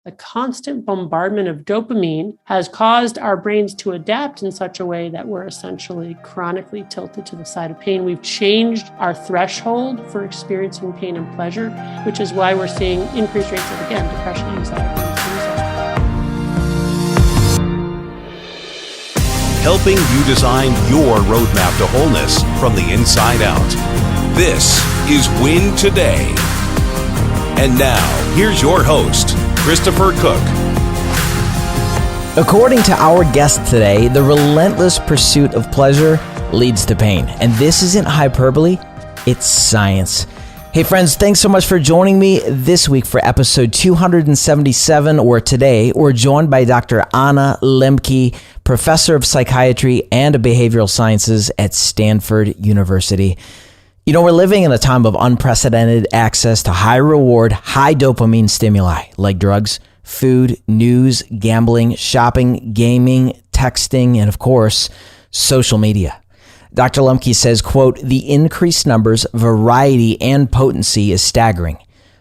The constant bombardment of dopamine has caused our brains to adapt in such a way that we're essentially chronically tilted to the side of pain. We've changed our threshold for experiencing pain and pleasure, which is why we're seeing increased rates of, again, depression, anxiety, and suicide. Helping you design your roadmap to wholeness from the inside out. This is Win Today. And now, here's your host, Christopher Cook. According to our guest today, the relentless pursuit of pleasure leads to pain. And this isn't hyperbole, it's science. Hey friends, thanks so much for joining me this week for episode 277, where today we're joined by Dr. Anna Lembke, professor of psychiatry and behavioral sciences at Stanford University. You know, we're living in a time of unprecedented access to high reward, high dopamine stimuli like drugs, food, news, gambling, shopping, gaming, texting, and of course, social media. Dr. Lembke says, quote, "The increased numbers, variety, and potency is staggering.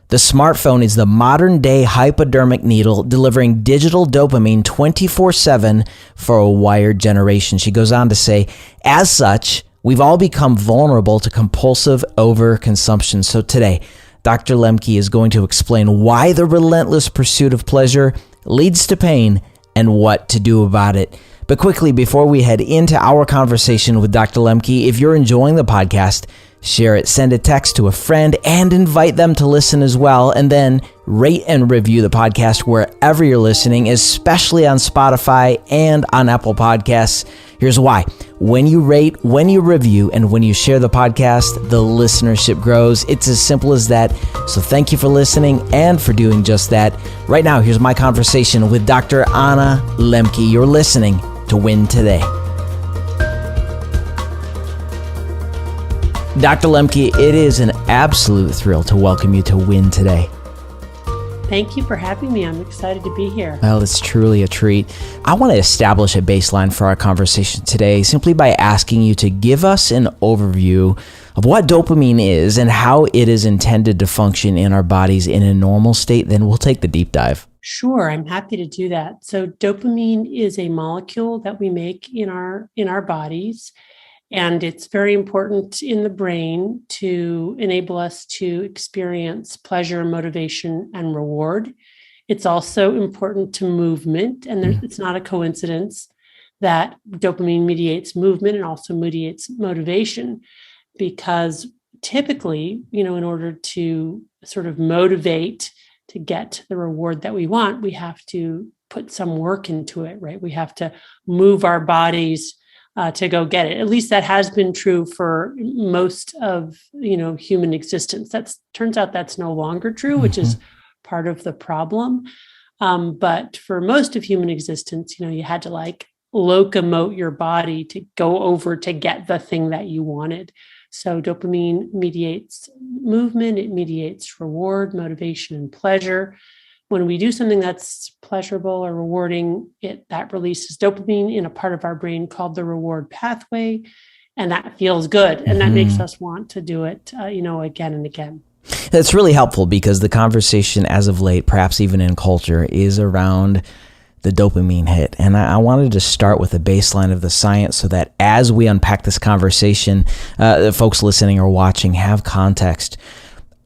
The smartphone is the modern day hypodermic needle delivering digital dopamine 24/7 for a wired generation." She goes on to say, as such, we've all become vulnerable to compulsive overconsumption. So today, Dr. Lembke is going to explain why the relentless pursuit of pleasure leads to pain and what to do about it. But quickly, before we head into our conversation with Dr. Lembke, if you're enjoying the podcast, share it, send a text to a friend, and invite them to listen as well. And then rate and review the podcast wherever you're listening, especially on Spotify and on Apple Podcasts. Here's why. When you rate, when you review, and when you share the podcast, the listenership grows. It's as simple as that. So thank you for listening and for doing just that. Right now, here's my conversation with Dr. Anna Lembke. You're listening to Win Today. Dr. Lembke, it is an absolute thrill to welcome you to Win Today. Thank you for having me. I'm excited to be here. Well, it's truly a treat. I want to establish a baseline for our conversation today simply by asking you to give us an overview of what dopamine is and how it is intended to function in our bodies in a normal state. Then we'll take the deep dive. Sure, I'm happy to do that. So dopamine is a molecule that we make in our bodies. And it's very important in the brain to enable us to experience pleasure, motivation, and reward. It's also important to movement. And it's not a coincidence that dopamine mediates movement and also mediates motivation, because typically, in order to sort of motivate to get the reward that we want, we have to put some work into it, right? We have to move our bodies to go get it. At least that has been true for most of, human existence. Turns out that's no longer true, which is part of the problem. But for most of human existence, you had to locomote your body to go over to get the thing that you wanted. So dopamine mediates movement, it mediates reward, motivation, and pleasure. When we do something that's pleasurable or rewarding, that releases dopamine in a part of our brain called the reward pathway, and that feels good, and that makes us want to do it, again and again. That's really helpful because the conversation as of late, perhaps even in culture, is around the dopamine hit. And I wanted to start with a baseline of the science so that as we unpack this conversation, the folks listening or watching have context.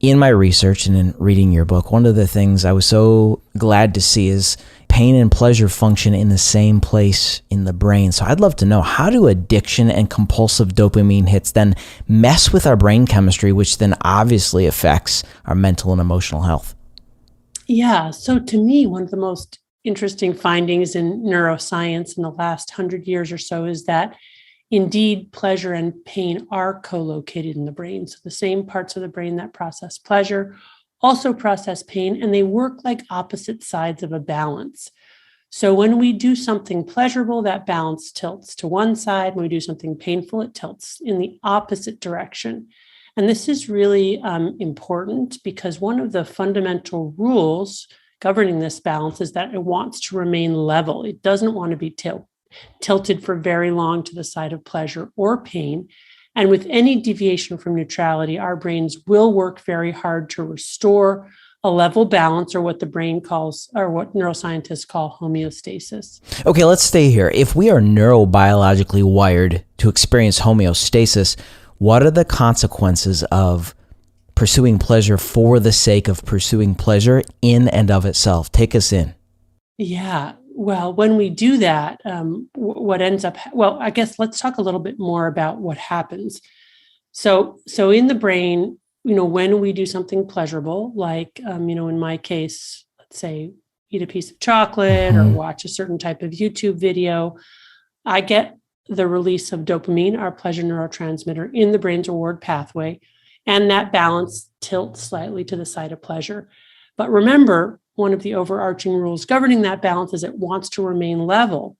In my research and in reading your book, one of the things I was so glad to see is pain and pleasure function in the same place in the brain. So I'd love to know, how do addiction and compulsive dopamine hits then mess with our brain chemistry, which then obviously affects our mental and emotional health? Yeah. So to me, one of the most interesting findings in neuroscience in the last 100 years or so is that indeed, pleasure and pain are co-located in the brain. So the same parts of the brain that process pleasure also process pain, and they work like opposite sides of a balance. So when we do something pleasurable, that balance tilts to one side. When we do something painful, it tilts in the opposite direction. And this is really important because one of the fundamental rules governing this balance is that it wants to remain level. It doesn't want to be tilted for very long to the side of pleasure or pain. And with any deviation from neutrality, our brains will work very hard to restore a level balance, or what the brain calls, or what neuroscientists call homeostasis. Okay, let's stay here. If we are neurobiologically wired to experience homeostasis, what are the consequences of pursuing pleasure for the sake of pursuing pleasure in and of itself? Take us in. Yeah. Well, when we do that, what ends up, well, I guess let's talk a little bit more about what happens. So in the brain, when we do something pleasurable, like, in my case, let's say eat a piece of chocolate or watch a certain type of YouTube video, I get the release of dopamine, our pleasure neurotransmitter, in the brain's reward pathway, and that balance tilts slightly to the side of pleasure. But remember, one of the overarching rules governing that balance is it wants to remain level.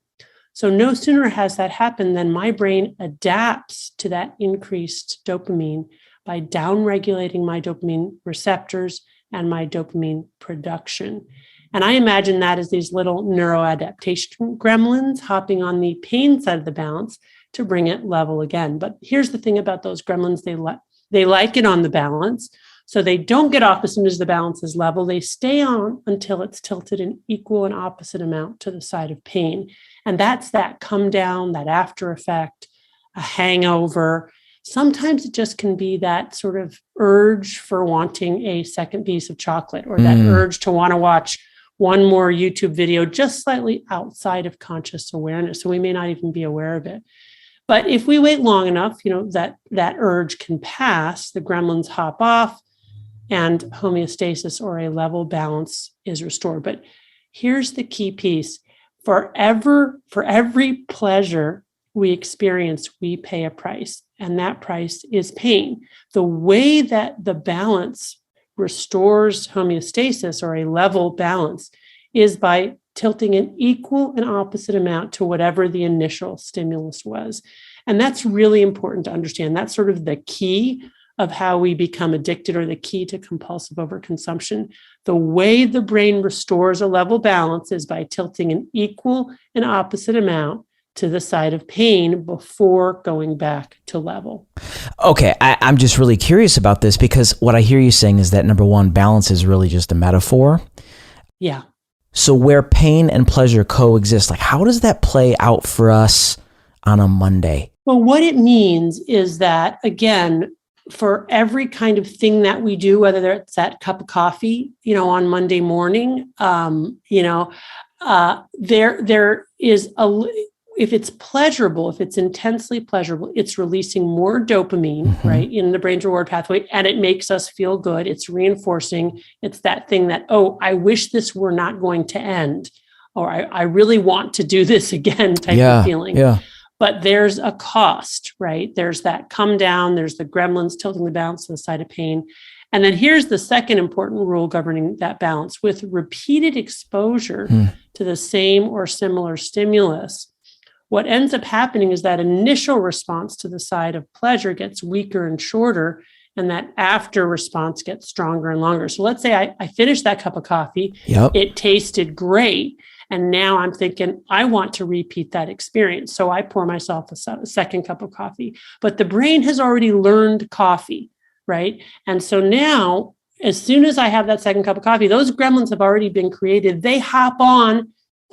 So no sooner has that happened than my brain adapts to that increased dopamine by downregulating my dopamine receptors and my dopamine production. And I imagine that as these little neuroadaptation gremlins hopping on the pain side of the balance to bring it level again. But here's the thing about those gremlins, they like it on the balance. So they don't get off as soon as the balance is level. They stay on until it's tilted an equal and opposite amount to the side of pain. And that's that come down, that after effect, a hangover. Sometimes it just can be that sort of urge for wanting a second piece of chocolate, or that urge to want to watch one more YouTube video just slightly outside of conscious awareness. So we may not even be aware of it. But if we wait long enough, that urge can pass, the gremlins hop off, and homeostasis, or a level balance, is restored. But here's the key piece. For every pleasure we experience, we pay a price, and that price is pain. The way that the balance restores homeostasis, or a level balance, is by tilting an equal and opposite amount to whatever the initial stimulus was. And that's really important to understand. That's sort of the key of how we become addicted, or the key to compulsive overconsumption. The way the brain restores a level balance is by tilting an equal and opposite amount to the side of pain before going back to level. Okay, I'm just really curious about this, because what I hear you saying is that, number one, balance is really just a metaphor. Yeah. So where pain and pleasure coexist, like, how does that play out for us on a Monday? Well, what it means is that, again, for every kind of thing that we do, whether it's that cup of coffee, on Monday morning, there is if it's pleasurable, if it's intensely pleasurable, it's releasing more dopamine, right, in the brain's reward pathway, and it makes us feel good. It's reinforcing. It's that thing that, I wish this were not going to end, or I really want to do this again type of feeling. Yeah. But there's a cost, right? There's that come down, there's the gremlins tilting the balance to the side of pain. And then here's the second important rule governing that balance. With repeated exposure to the same or similar stimulus, what ends up happening is that initial response to the side of pleasure gets weaker and shorter, and that after response gets stronger and longer. So let's say I finished that cup of coffee. Yep. It tasted great. And now I'm thinking, I want to repeat that experience. So I pour myself a second cup of coffee. But the brain has already learned coffee, right? And so now, as soon as I have that second cup of coffee, those gremlins have already been created. They hop on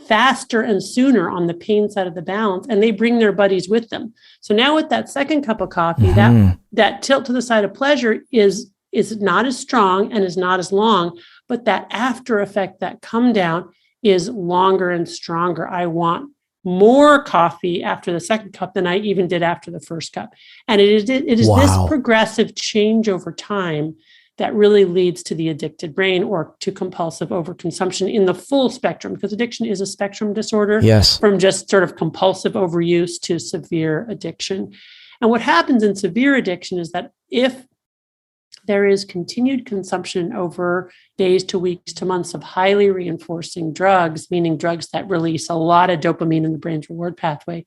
faster and sooner on the pain side of the balance, and they bring their buddies with them. So now with that second cup of coffee, that tilt to the side of pleasure is not as strong and is not as long, but that after effect, that come down, is longer and stronger. I want more coffee after the second cup than I even did after the first cup. And it is this progressive change over time that really leads to the addicted brain, or to compulsive overconsumption in the full spectrum, because addiction is a spectrum disorder. Yes. From just sort of compulsive overuse to severe addiction. And what happens in severe addiction is that if there is continued consumption over days to weeks to months of highly reinforcing drugs, meaning drugs that release a lot of dopamine in the brain's reward pathway,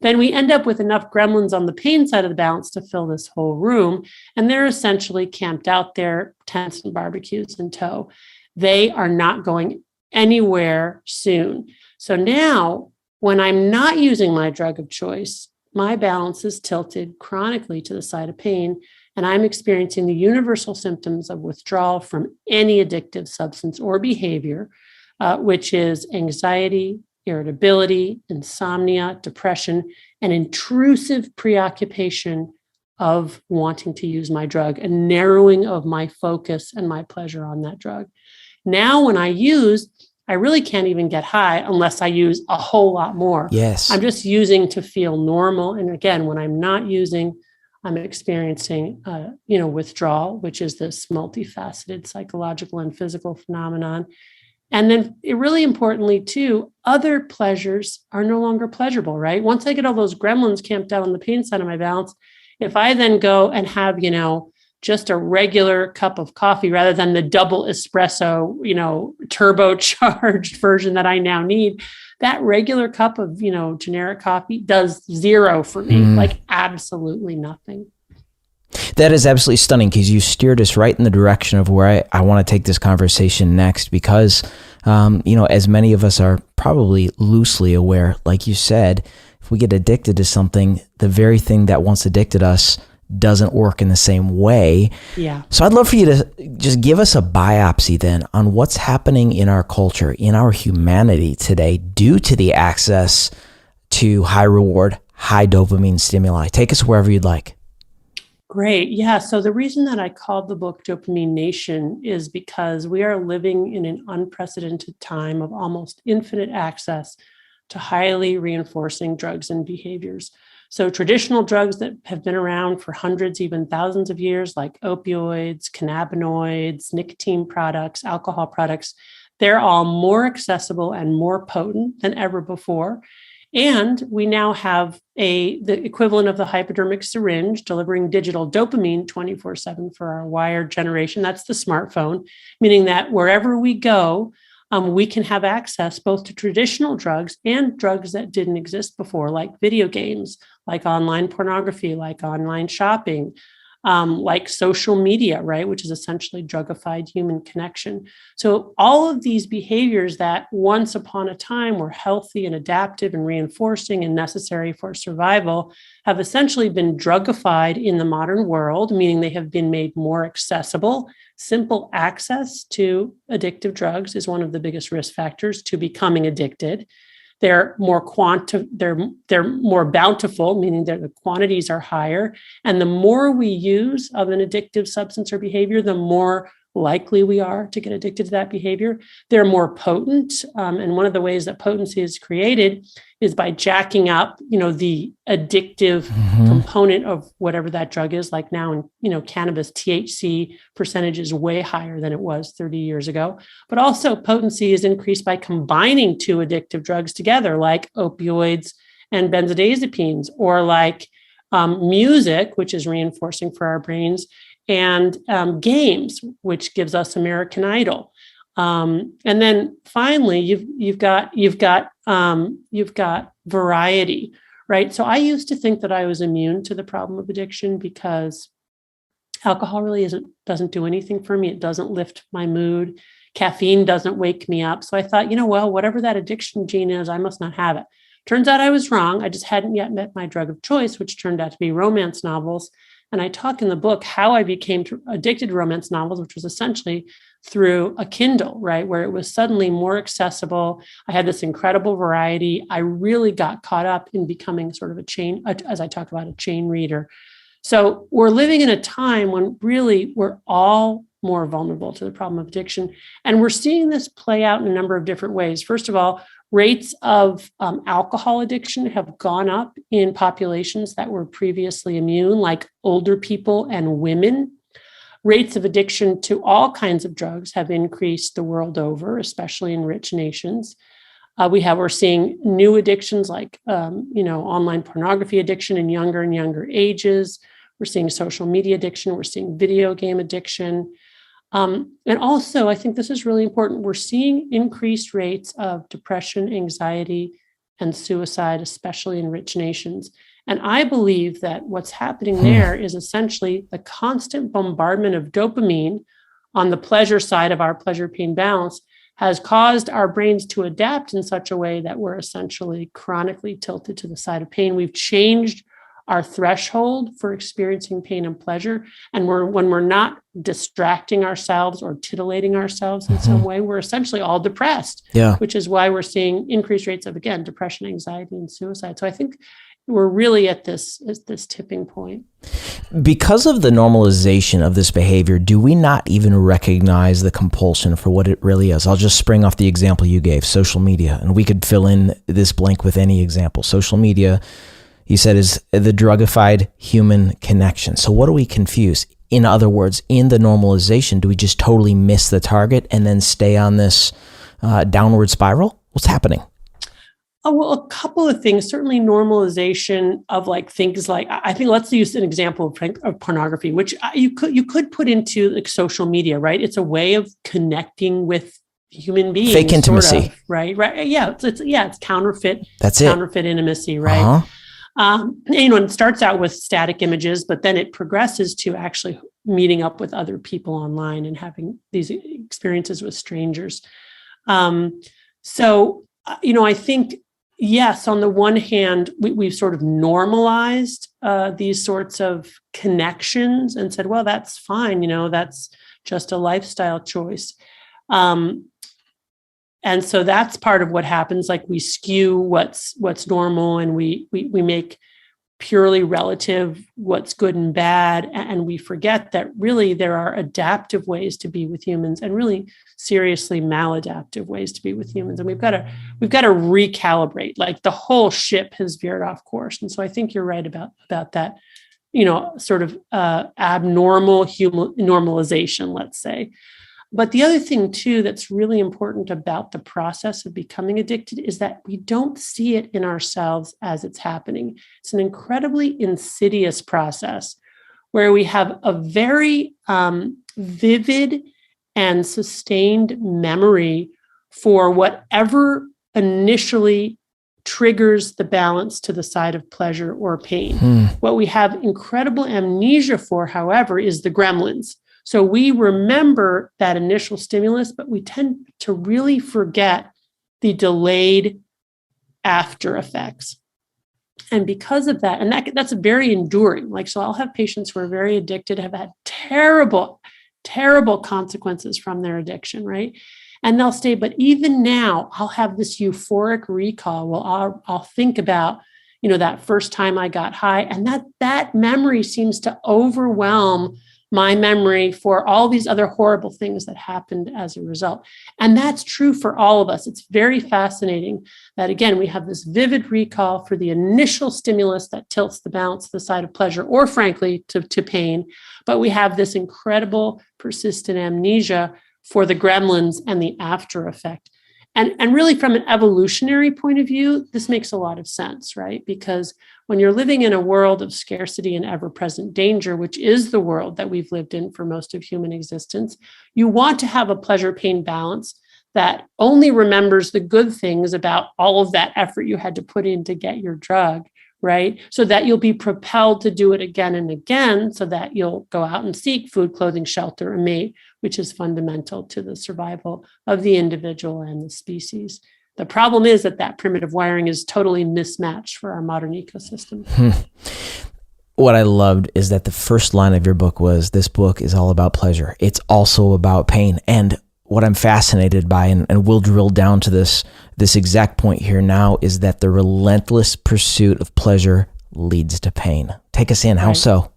then we end up with enough gremlins on the pain side of the balance to fill this whole room. And they're essentially camped out there, tents and barbecues in tow. They are not going anywhere soon. So now, when I'm not using my drug of choice, my balance is tilted chronically to the side of pain. and I'm experiencing the universal symptoms of withdrawal from any addictive substance or behavior, which is anxiety, irritability, insomnia, depression, and intrusive preoccupation of wanting to use my drug, a narrowing of my focus and my pleasure on that drug. Now, when I use, I really can't even get high unless I use a whole lot more. Yes. I'm just using to feel normal. And again, when I'm not using, I'm experiencing, withdrawal, which is this multifaceted psychological and physical phenomenon. And then really importantly, too, other pleasures are no longer pleasurable, right? Once I get all those gremlins camped out on the pain side of my balance, if I then go and have, just a regular cup of coffee rather than the double espresso, turbocharged version that I now need, that regular cup of, generic coffee does zero for me, like absolutely nothing. That is absolutely stunning, because you steered us right in the direction of where I want to take this conversation next, because, as many of us are probably loosely aware, like you said, if we get addicted to something, the very thing that once addicted us doesn't work in the same way. Yeah. So I'd love for you to just give us a biopsy then on what's happening in our culture, in our humanity today, due to the access to high reward, high dopamine stimuli. Take us wherever you'd like. Great. Yeah. So the reason that I called the book Dopamine Nation is because we are living in an unprecedented time of almost infinite access to highly reinforcing drugs and behaviors. So traditional drugs that have been around for hundreds, even thousands of years, like opioids, cannabinoids, nicotine products, alcohol products, they're all more accessible and more potent than ever before. And we now have the equivalent of the hypodermic syringe delivering digital dopamine 24/7 for our wired generation. That's the smartphone, meaning that wherever we go, we can have access both to traditional drugs and drugs that didn't exist before, like video games, like online pornography, like online shopping, like social media, right, which is essentially drugified human connection. So all of these behaviors that once upon a time were healthy and adaptive and reinforcing and necessary for survival have essentially been drugified in the modern world, meaning they have been made more accessible. Simple access to addictive drugs is one of the biggest risk factors to becoming addicted. They're more they're more bountiful, meaning that the quantities are higher. And the more we use of an addictive substance or behavior, the more likely we are to get addicted to that behavior. They're more potent. And one of the ways that potency is created is by jacking up, the addictive component of whatever that drug is. Like now in, cannabis, THC percentage is way higher than it was 30 years ago. But also potency is increased by combining two addictive drugs together, like opioids and benzodiazepines, or like music, which is reinforcing for our brains, and games, which gives us American Idol. And then finally, you've got variety, right? So I used to think that I was immune to the problem of addiction because alcohol really doesn't do anything for me. It doesn't lift my mood. Caffeine doesn't wake me up. So I thought, whatever that addiction gene is, I must not have it. Turns out I was wrong. I just hadn't yet met my drug of choice, which turned out to be romance novels. And I talk in the book how I became addicted to romance novels, which was essentially through a Kindle, right, where it was suddenly more accessible. I had this incredible variety. I really got caught up in becoming sort of as I talk about, a chain reader. So we're living in a time when really we're all more vulnerable to the problem of addiction. And we're seeing this play out in a number of different ways. First of all, rates of alcohol addiction have gone up in populations that were previously immune, like older people and women. Rates of addiction to all kinds of drugs have increased the world over, especially in rich nations. We're seeing new addictions like, online pornography addiction in younger and younger ages. We're seeing social media addiction. We're seeing video game addiction. And also, I think this is really important. We're seeing increased rates of depression, anxiety, and suicide, especially in rich nations. And I believe that what's happening there is essentially the constant bombardment of dopamine on the pleasure side of our pleasure-pain balance has caused our brains to adapt in such a way that we're essentially chronically tilted to the side of pain. We've changed our threshold for experiencing pain and pleasure. And when we're not distracting ourselves or titillating ourselves in some way, we're essentially all depressed, which is why we're seeing increased rates of, again, depression, anxiety, and suicide. So I think we're really at this tipping point. Because of the normalization of this behavior, do we not even recognize the compulsion for what it really is? I'll just spring off the example you gave, social media, and we could fill in this blank with any example. Social media, you said, is the drugified human connection. So what do we confuse? In other words, in the normalization, do we just totally miss the target and then stay on this downward spiral? What's happening? Oh, well, a couple of things. Certainly normalization of like things like, I think, let's use an example of pornography, which you could put into like social media, right? It's a way of connecting with human beings. Fake intimacy. Sort of, right? Yeah. It's counterfeit. That's counterfeit intimacy, right? It starts out with static images, but then it progresses to actually meeting up with other people online and having these experiences with strangers. I think, yes, on the one hand, we've sort of normalized these sorts of connections and said, well, that's fine. That's just a lifestyle choice. And so that's part of what happens. Like we skew what's normal, and we make purely relative what's good and bad. And we forget that really there are adaptive ways to be with humans and really seriously maladaptive ways to be with humans. And we've got to recalibrate. Like the whole ship has veered off course. And so I think you're right about that, sort of abnormal human normalization, let's say. But the other thing, too, that's really important about the process of becoming addicted is that we don't see it in ourselves as it's happening. It's an incredibly insidious process where we have a very vivid and sustained memory for whatever initially triggers the balance to the side of pleasure or pain. What we have incredible amnesia for, however, is the gremlins. So we remember that initial stimulus, but we tend to really forget the delayed after effects. And because of that, and that's very enduring. So I'll have patients who are very addicted, have had terrible, terrible consequences from their addiction, right? And they'll stay, but even now I'll have this euphoric recall. Well, I'll think about, that first time I got high, and that memory seems to overwhelm my memory for all these other horrible things that happened as a result. And that's true for all of us. It's very fascinating that, again, we have this vivid recall for the initial stimulus that tilts the balance to the side of pleasure, or frankly, to pain. But we have this incredible persistent amnesia for the gremlins and the after effect. And really, from an evolutionary point of view, this makes a lot of sense, right? Because when you're living in a world of scarcity and ever-present danger, which is the world that we've lived in for most of human existence, you want to have a pleasure-pain balance that only remembers the good things about all of that effort you had to put in to get your drug, right? So that you'll be propelled to do it again and again, so that you'll go out and seek food, clothing, shelter, a mate, which is fundamental to the survival of the individual and the species. The problem is that primitive wiring is totally mismatched for our modern ecosystem. What I loved is that the first line of your book was, this book is all about pleasure. It's also about pain. And what I'm fascinated by, and we'll drill down to this exact point here now, is that the relentless pursuit of pleasure leads to pain. Take us in. How so?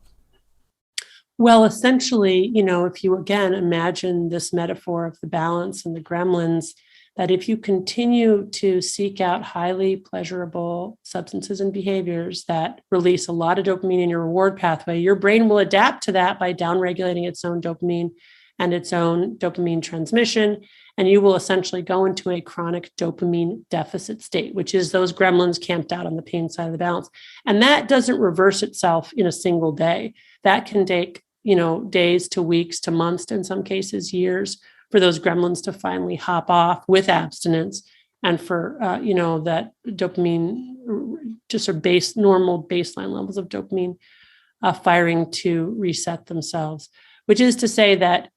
Well, essentially, if you again imagine this metaphor of the balance and the gremlins, that if you continue to seek out highly pleasurable substances and behaviors that release a lot of dopamine in your reward pathway, your brain will adapt to that by downregulating its own dopamine and its own dopamine transmission. And you will essentially go into a chronic dopamine deficit state, which is those gremlins camped out on the pain side of the balance. And that doesn't reverse itself in a single day. That can take, days to weeks to months, to in some cases years, for those gremlins to finally hop off with abstinence, and for, that dopamine, just normal baseline levels of dopamine firing to reset themselves, which is to say that,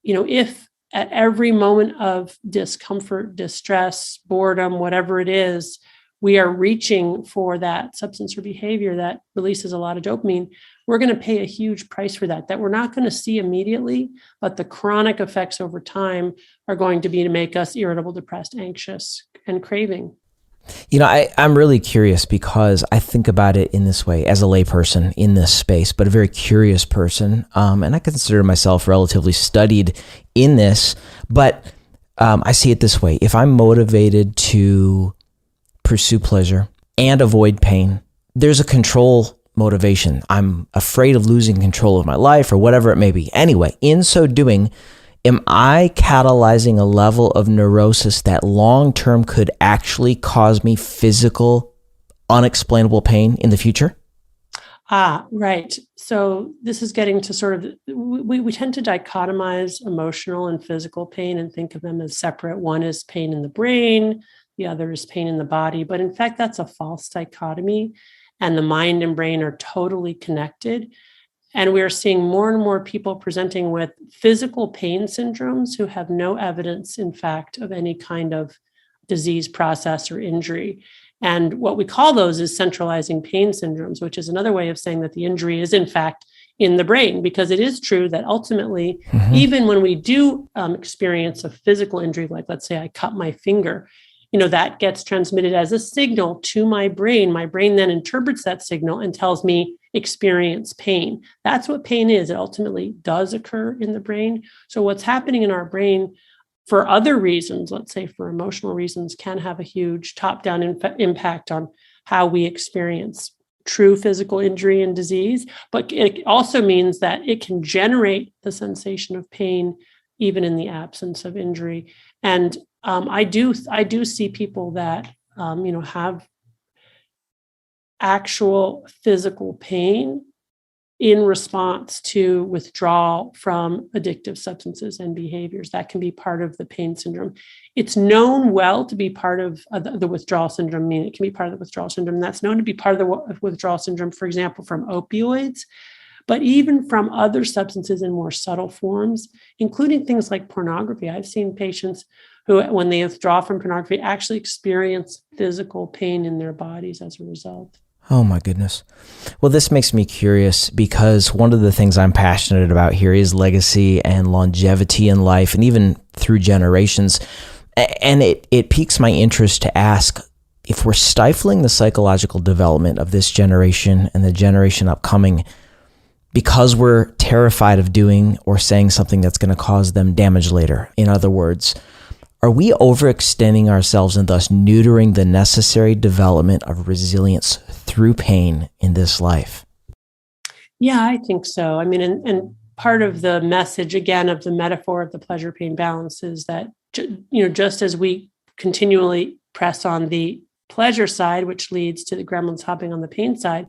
if at every moment of discomfort, distress, boredom, whatever it is, we are reaching for that substance or behavior that releases a lot of dopamine, we're going to pay a huge price for that we're not going to see immediately, but the chronic effects over time are going to be to make us irritable, depressed, anxious, and craving. I'm really curious because I think about it in this way as a layperson in this space, but a very curious person. And I consider myself relatively studied in this, but I see it this way. If I'm motivated to pursue pleasure and avoid pain, there's a control motivation. I'm afraid of losing control of my life or whatever it may be. Anyway, in so doing, am I catalyzing a level of neurosis that long-term could actually cause me physical, unexplainable pain in the future? Right. So this is getting to sort of, we tend to dichotomize emotional and physical pain and think of them as separate. One is pain in the brain, the other is pain in the body. But in fact, that's a false dichotomy. And the mind and brain are totally connected. And we're seeing more and more people presenting with physical pain syndromes who have no evidence, in fact, of any kind of disease process or injury. And what we call those is centralizing pain syndromes, which is another way of saying that the injury is, in fact, in the brain, because it is true that ultimately, even when we do experience a physical injury, like let's say I cut my finger, that gets transmitted as a signal to my brain. My brain then interprets that signal and tells me experience pain. That's what pain is. It ultimately does occur in the brain. So what's happening in our brain for other reasons, let's say for emotional reasons, can have a huge top-down impact on how we experience true physical injury and disease. But it also means that it can generate the sensation of pain even in the absence of injury. And I do see people that have actual physical pain in response to withdrawal from addictive substances and behaviors. That can be part of the pain syndrome. It's known well to be part of the withdrawal syndrome. I mean, it can be part of the withdrawal syndrome. That's known to be part of the withdrawal syndrome, for example, from opioids, but even from other substances in more subtle forms, including things like pornography. I've seen patients who, when they withdraw from pornography, actually experience physical pain in their bodies as a result. Oh my goodness. Well, this makes me curious because one of the things I'm passionate about here is legacy and longevity in life and even through generations. And it piques my interest to ask if we're stifling the psychological development of this generation and the generation upcoming because we're terrified of doing or saying something that's going to cause them damage later. In other words, are we overextending ourselves and thus neutering the necessary development of resilience through pain in this life? Yeah, I think so. I mean, and part of the message, again, of the metaphor of the pleasure-pain balance is that, just as we continually press on the pleasure side, which leads to the gremlins hopping on the pain side,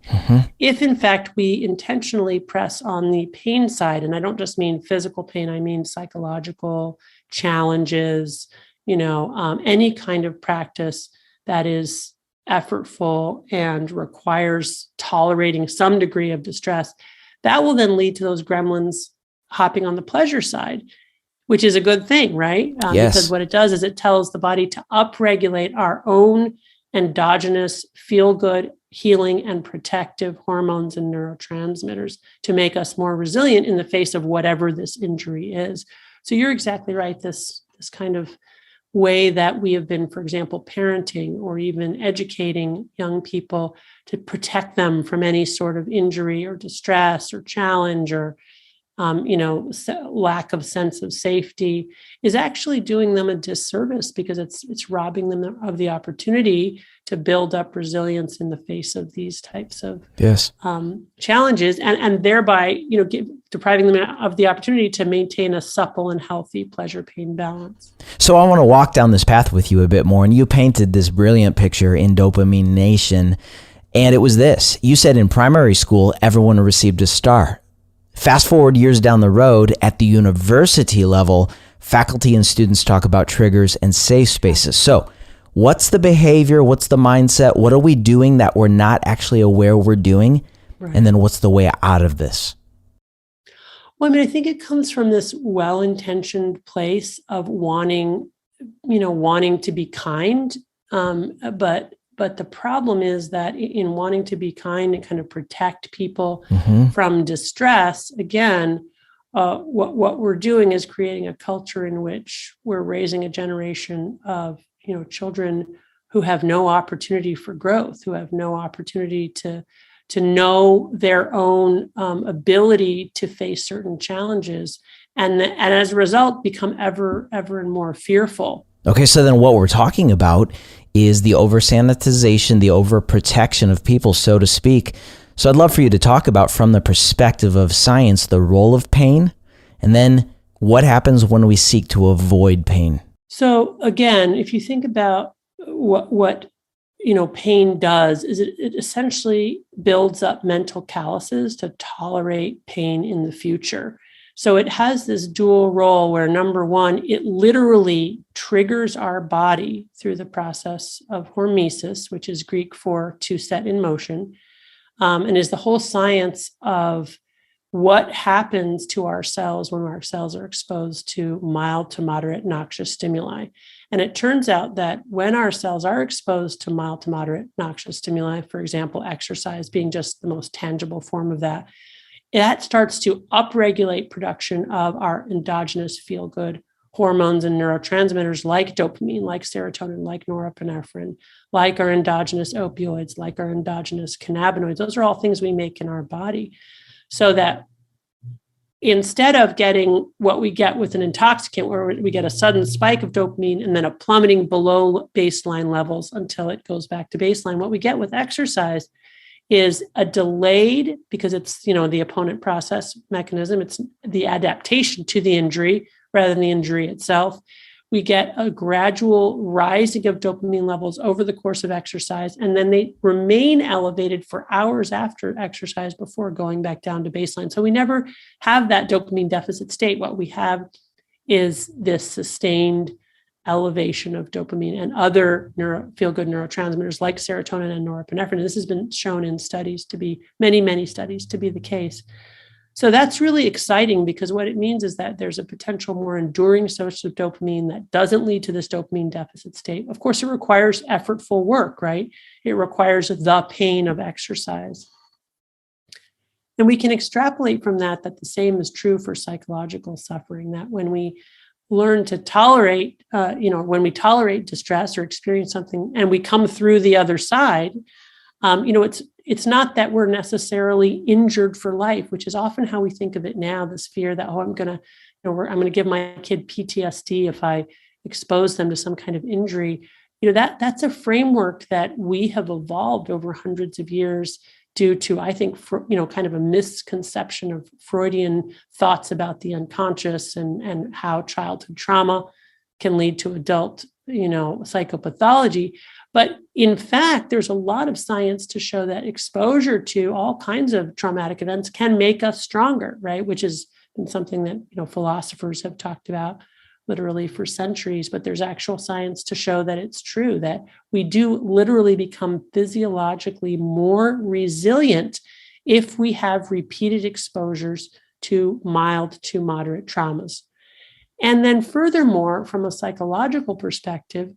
if in fact we intentionally press on the pain side, and I don't just mean physical pain, I mean psychological challenges, any kind of practice that is effortful and requires tolerating some degree of distress, that will then lead to those gremlins hopping on the pleasure side, which is a good thing, right? Yes. Because what it does is it tells the body to upregulate our own endogenous feel-good, healing, and protective hormones and neurotransmitters to make us more resilient in the face of whatever this injury is. So you're exactly right. This kind of way that we have been, for example, parenting or even educating young people to protect them from any sort of injury or distress or challenge or lack of sense of safety is actually doing them a disservice because it's robbing them of the opportunity to build up resilience in the face of these types of challenges and thereby, depriving them of the opportunity to maintain a supple and healthy pleasure-pain balance. So I want to walk down this path with you a bit more. And you painted this brilliant picture in Dopamine Nation. And it was this. You said in primary school, everyone received a star. Fast forward years down the road, at the university level, faculty and students talk about triggers and safe spaces. So what's the behavior? What's the mindset? What are we doing that we're not actually aware we're doing? Right. And then what's the way out of this? Well, I think it comes from this well-intentioned place of wanting to be kind, but But the problem is that in wanting to be kind and kind of protect people from distress, again, what we're doing is creating a culture in which we're raising a generation of children who have no opportunity for growth, who have no opportunity to know their own ability to face certain challenges, and as a result become ever and more fearful. Okay, so then what we're talking about is the over-sanitization, the overprotection of people, so to speak. So I'd love for you to talk about, from the perspective of science, the role of pain, and then what happens when we seek to avoid pain. So again, if you think about what pain does, is it essentially builds up mental calluses to tolerate pain in the future. So it has this dual role where, number one, it literally triggers our body through the process of hormesis, which is Greek for to set in motion, and is the whole science of what happens to our cells when our cells are exposed to mild to moderate noxious stimuli. And it turns out that when our cells are exposed to mild to moderate noxious stimuli, for example, exercise being just the most tangible form of that, that starts to upregulate production of our endogenous feel-good hormones and neurotransmitters like dopamine, like serotonin, like norepinephrine, like our endogenous opioids, like our endogenous cannabinoids. Those are all things we make in our body. So that instead of getting what we get with an intoxicant, where we get a sudden spike of dopamine and then a plummeting below baseline levels until it goes back to baseline, what we get with exercise is a delayed, because it's, the opponent process mechanism, it's the adaptation to the injury rather than the injury itself. We get a gradual rising of dopamine levels over the course of exercise, and then they remain elevated for hours after exercise before going back down to baseline. So we never have that dopamine deficit state. What we have is this sustained elevation of dopamine and other feel-good neurotransmitters like serotonin and norepinephrine. This has been shown in studies to be, many studies to be the case. So that's really exciting, because what it means is that there's a potential more enduring source of dopamine that doesn't lead to this dopamine deficit state. Of course, it requires effortful work, right? It requires the pain of exercise. And we can extrapolate from that the same is true for psychological suffering, that when we learn to tolerate, when we tolerate distress or experience something and we come through the other side, it's not that we're necessarily injured for life, which is often how we think of it now, this fear that, I'm going to give my kid PTSD if I expose them to some kind of injury. That's a framework that we have evolved over hundreds of years due to, I think, kind of a misconception of Freudian thoughts about the unconscious and how childhood trauma can lead to adult, psychopathology. But in fact, there's a lot of science to show that exposure to all kinds of traumatic events can make us stronger, right? Which has been something that, philosophers have talked about literally for centuries, but there's actual science to show that it's true, that we do literally become physiologically more resilient if we have repeated exposures to mild to moderate traumas. And then furthermore, from a psychological perspective,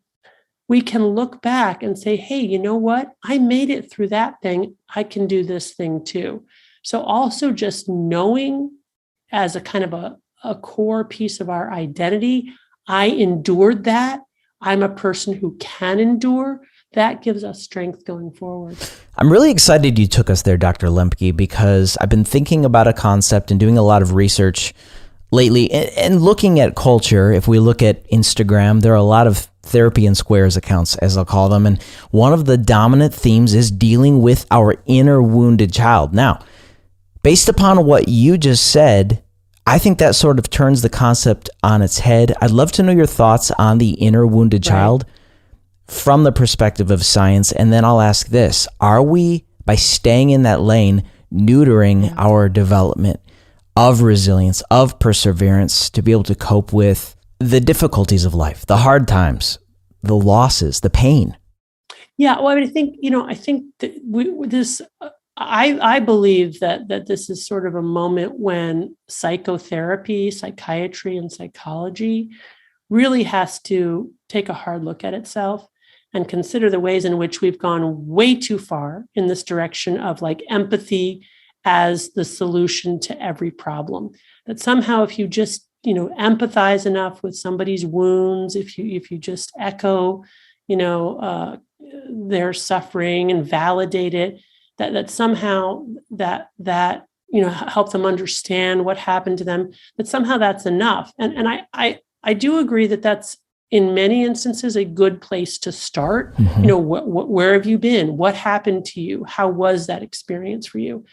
we can look back and say, hey, you know what? I made it through that thing. I can do this thing too. So also just knowing as a kind of a core piece of our identity, I endured that. I'm a person who can endure. That gives us strength going forward. I'm really excited you took us there, Dr. Lembke, because I've been thinking about a concept and doing a lot of research lately and looking at culture. If we look at Instagram, there are a lot of therapy in squares accounts, as I'll call them. And one of the dominant themes is dealing with our inner wounded child. Now, based upon what you just said, I think that sort of turns the concept on its head. I'd love to know your thoughts on the inner wounded child from the perspective of science. And then I'll ask this: are we, by staying in that lane, neutering our development of resilience, of perseverance, to be able to cope with the difficulties of life, the hard times, the losses, the pain? Yeah, well, I think that I believe that this is sort of a moment when psychotherapy, psychiatry, and psychology really has to take a hard look at itself and consider the ways in which we've gone way too far in this direction of like empathy as the solution to every problem. That somehow if you just, empathize enough with somebody's wounds, if you just echo, their suffering and validate it, that somehow that help them understand what happened to them, that somehow that's enough. And I do agree that that's in many instances a good place to start. Where have you been? What happened to you? How was that experience for you?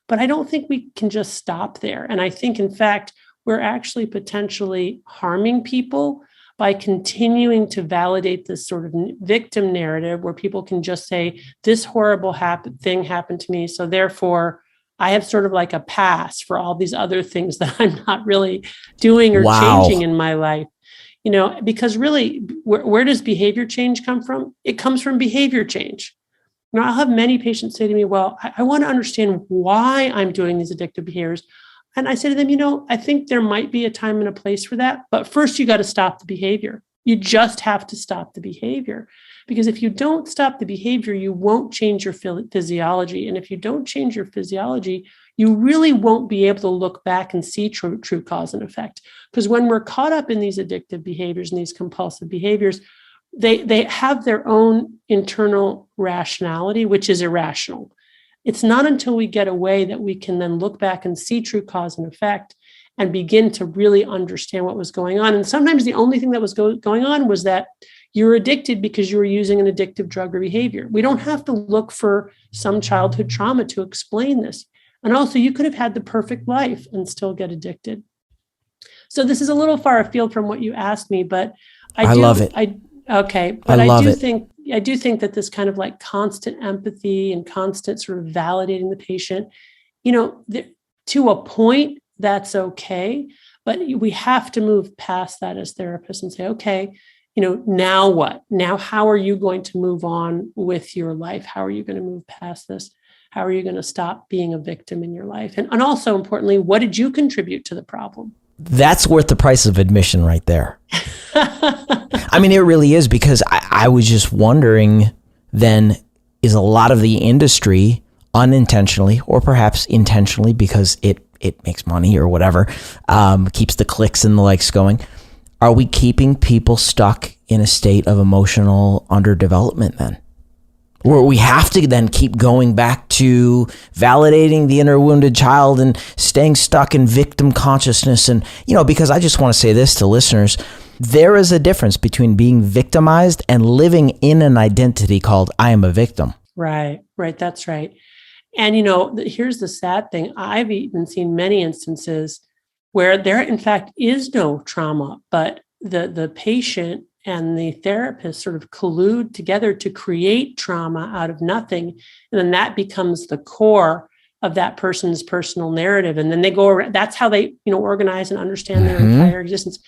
But I don't think we can just stop there. And I think, in fact, we're actually potentially harming people by continuing to validate this sort of victim narrative where people can just say, this horrible thing happened to me, so therefore I have sort of like a pass for all these other things that I'm not really doing or changing in my life. Because really, where does behavior change come from? It comes from behavior change. I'll have many patients say to me, well, I want to understand why I'm doing these addictive behaviors. And I say to them, I think there might be a time and a place for that. But first, you got to stop the behavior. You just have to stop the behavior. Because if you don't stop the behavior, you won't change your physiology. And if you don't change your physiology, you really won't be able to look back and see true cause and effect. Because when we're caught up in these addictive behaviors and these compulsive behaviors, they have their own internal rationality, which is irrational. It's not until we get away that we can then look back and see true cause and effect and begin to really understand what was going on. And sometimes the only thing that was going on was that you're addicted because you were using an addictive drug or behavior. We don't have to look for some childhood trauma to explain this. And also, you could have had the perfect life and still get addicted. So this is a little far afield from what you asked me, but I love it. But I do think that this kind of like constant empathy and constant sort of validating the patient, to a point, that's okay. But we have to move past that as therapists and say, okay, now what? Now, how are you going to move on with your life? How are you going to move past this? How are you going to stop being a victim in your life? And also importantly, what did you contribute to the problem? That's worth the price of admission right there. I mean, it really is, because I was just wondering then, is a lot of the industry unintentionally or perhaps intentionally, because it makes money or whatever, keeps the clicks and the likes going, are we keeping people stuck in a state of emotional underdevelopment then? Where we have to then keep going back to validating the inner wounded child and staying stuck in victim consciousness. And, because I just want to say this to listeners, there is a difference between being victimized and living in an identity called I am a victim. Right. That's right. And, here's the sad thing. I've even seen many instances where there, in fact, is no trauma, but the patient and the therapist sort of collude together to create trauma out of nothing. And then that becomes the core of that person's personal narrative. And then they go around, that's how they, organize and understand their entire existence.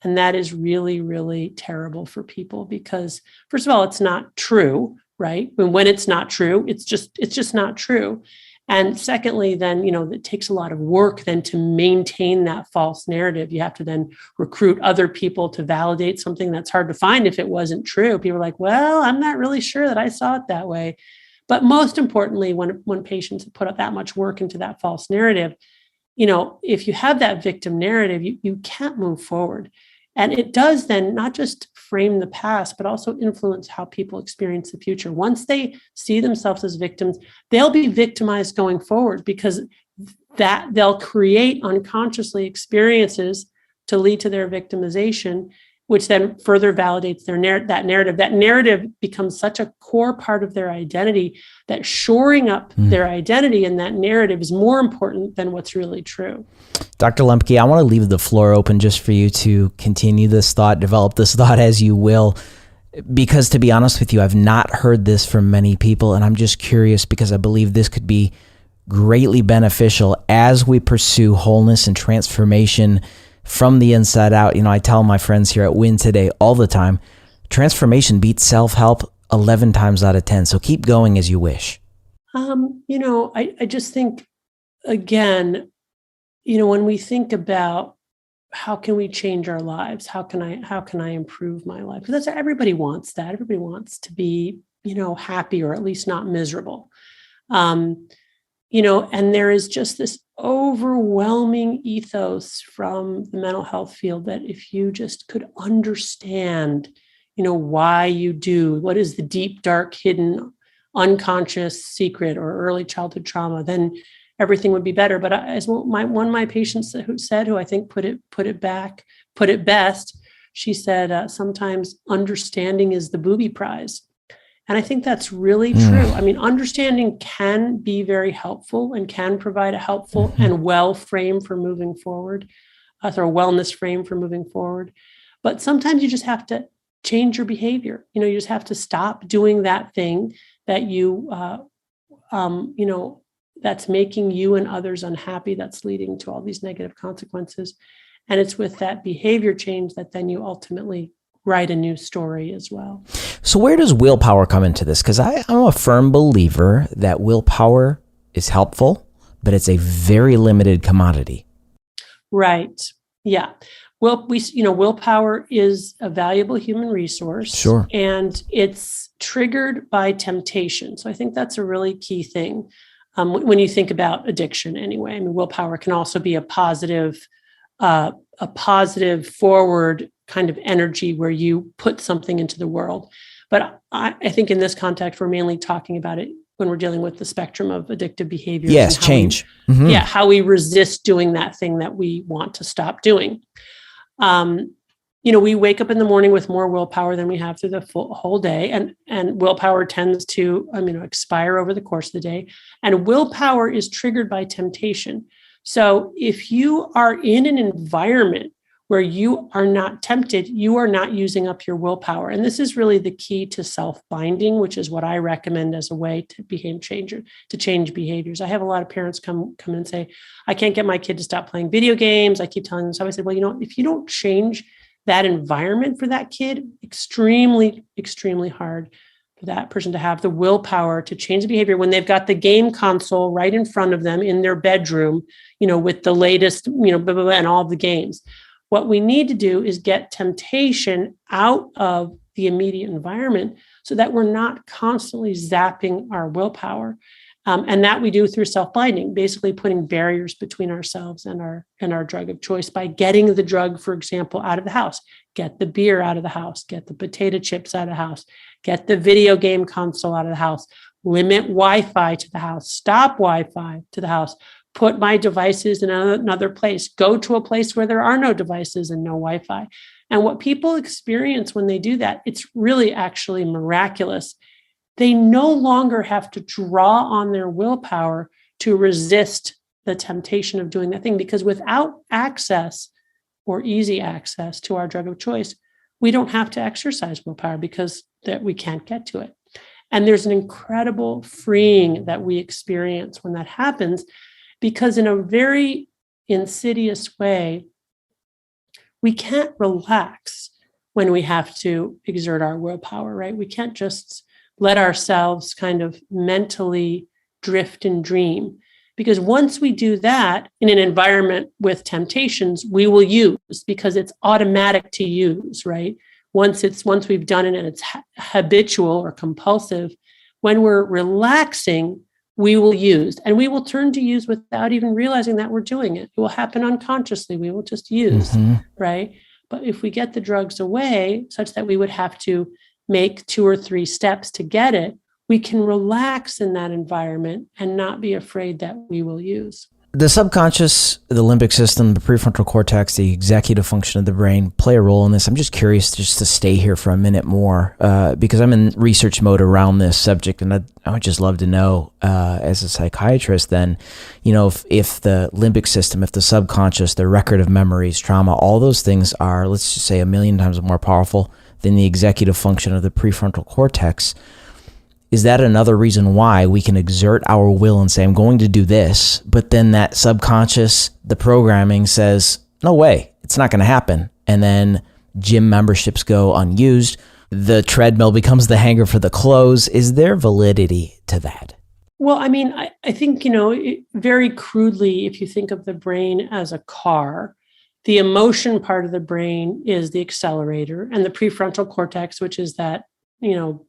And that is really, really terrible for people because, first of all, it's not true, right? When it's not true, it's just not true. And secondly, then, it takes a lot of work then to maintain that false narrative. You have to then recruit other people to validate something that's hard to find if it wasn't true. People are like, well, I'm not really sure that I saw it that way. But most importantly, when patients put up that much work into that false narrative, if you have that victim narrative, you can't move forward. And it does then not just frame the past, but also influence how people experience the future. Once they see themselves as victims, they'll be victimized going forward because that they'll create unconsciously experiences to lead to their victimization, which then further validates that narrative. That narrative becomes such a core part of their identity that shoring up their identity in that narrative is more important than what's really true. Dr. Lembke, I want to leave the floor open just for you to continue this thought, develop this thought as you will, because to be honest with you, I've not heard this from many people, and I'm just curious because I believe this could be greatly beneficial as we pursue wholeness and transformation from the inside out. I tell my friends here at Win Today all the time, transformation beats self-help 11 times out of 10. So keep going as you wish. I just think, again, when we think about how can we change our lives? How can I improve my life? Because everybody wants that. Everybody wants to be, happy, or at least not miserable. And there is just this overwhelming ethos from the mental health field that if you just could understand, why you do, what is the deep, dark, hidden, unconscious secret or early childhood trauma, then everything would be better. But as one of my patients who I think put it best, she said, sometimes understanding is the booby prize. And I think that's really true. I mean, understanding can be very helpful and can provide a helpful and well frame for moving forward, or a wellness frame for moving forward. But sometimes you just have to change your behavior. You just have to stop doing that thing that that's making you and others unhappy, that's leading to all these negative consequences. And it's with that behavior change that then you ultimately write a new story as well. So where does willpower come into this? Because I'm a firm believer that willpower is helpful, but it's a very limited commodity. Right. Yeah. Well, willpower is a valuable human resource. Sure. And it's triggered by temptation. So I think that's a really key thing. When you think about addiction anyway, I mean, willpower can also be a positive forward kind of energy where you put something into the world. But I think in this context, we're mainly talking about it when we're dealing with the spectrum of addictive behaviors. Yes, change. How we resist doing that thing that we want to stop doing. We wake up in the morning with more willpower than we have through the whole day. And willpower tends to, expire over the course of the day. And willpower is triggered by temptation. So if you are in an environment where you are not tempted, you are not using up your willpower. And this is really the key to self-binding, which is what I recommend as a way to change behaviors. I have a lot of parents come in and say, I can't get my kid to stop playing video games. I keep telling them. So I said, well, if you don't change that environment for that kid, extremely, extremely hard for that person to have the willpower to change the behavior when they've got the game console right in front of them in their bedroom, with the latest, blah, blah, blah, and all of the games. What we need to do is get temptation out of the immediate environment so that we're not constantly zapping our willpower. And that we do through self-binding, basically putting barriers between ourselves and our drug of choice by getting the drug, for example, out of the house. Get the beer out of the house, get the potato chips out of the house, get the video game console out of the house, limit Wi-Fi to the house, stop Wi-Fi to the house, put my devices in another place, go to a place where there are no devices and no Wi-Fi. And what people experience when they do that, it's really actually miraculous. They no longer have to draw on their willpower to resist the temptation of doing that thing, because without access or easy access to our drug of choice, we don't have to exercise willpower because that we can't get to it. And there's an incredible freeing that we experience when that happens, because in a very insidious way, we can't relax when we have to exert our willpower, right? We can't just let ourselves kind of mentally drift and dream. Because once we do that in an environment with temptations, we will use, because it's automatic to use, right? Once we've done it and it's habitual or compulsive, when we're relaxing, we will use, and we will turn to use without even realizing that we're doing it. It will happen unconsciously. We will just use, right? But if we get the drugs away such that we would have to make 2 or 3 steps to get it, we can relax in that environment and not be afraid that we will use. The subconscious, the limbic system, the prefrontal cortex, the executive function of the brain play a role in this. I'm just curious just to stay here for a minute more because I'm in research mode around this subject, and I would just love to know as a psychiatrist then, if the limbic system, if the subconscious, the record of memories, trauma, all those things are, let's just say, 1,000,000 times more powerful than the executive function of the prefrontal cortex. Is that another reason why we can exert our will and say, I'm going to do this, but then that subconscious, the programming says, no way, it's not going to happen. And then gym memberships go unused. The treadmill becomes the hanger for the clothes. Is there validity to that? Well, I mean, I think, very crudely, if you think of the brain as a car, The emotion part of the brain is the accelerator, and the prefrontal cortex, which is that,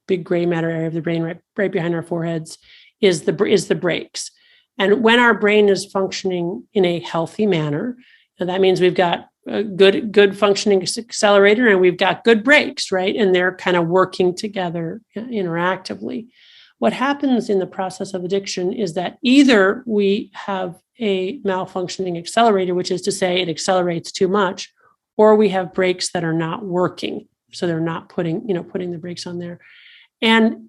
big gray matter area of the brain right behind our foreheads, is the brakes. And when our brain is functioning in a healthy manner, and that means we've got a good functioning accelerator and we've got good brakes, right? And they're kind of working together interactively. What happens in the process of addiction is that either we have a malfunctioning accelerator, which is to say it accelerates too much, or we have brakes that are not working. So they're not putting the brakes on there. And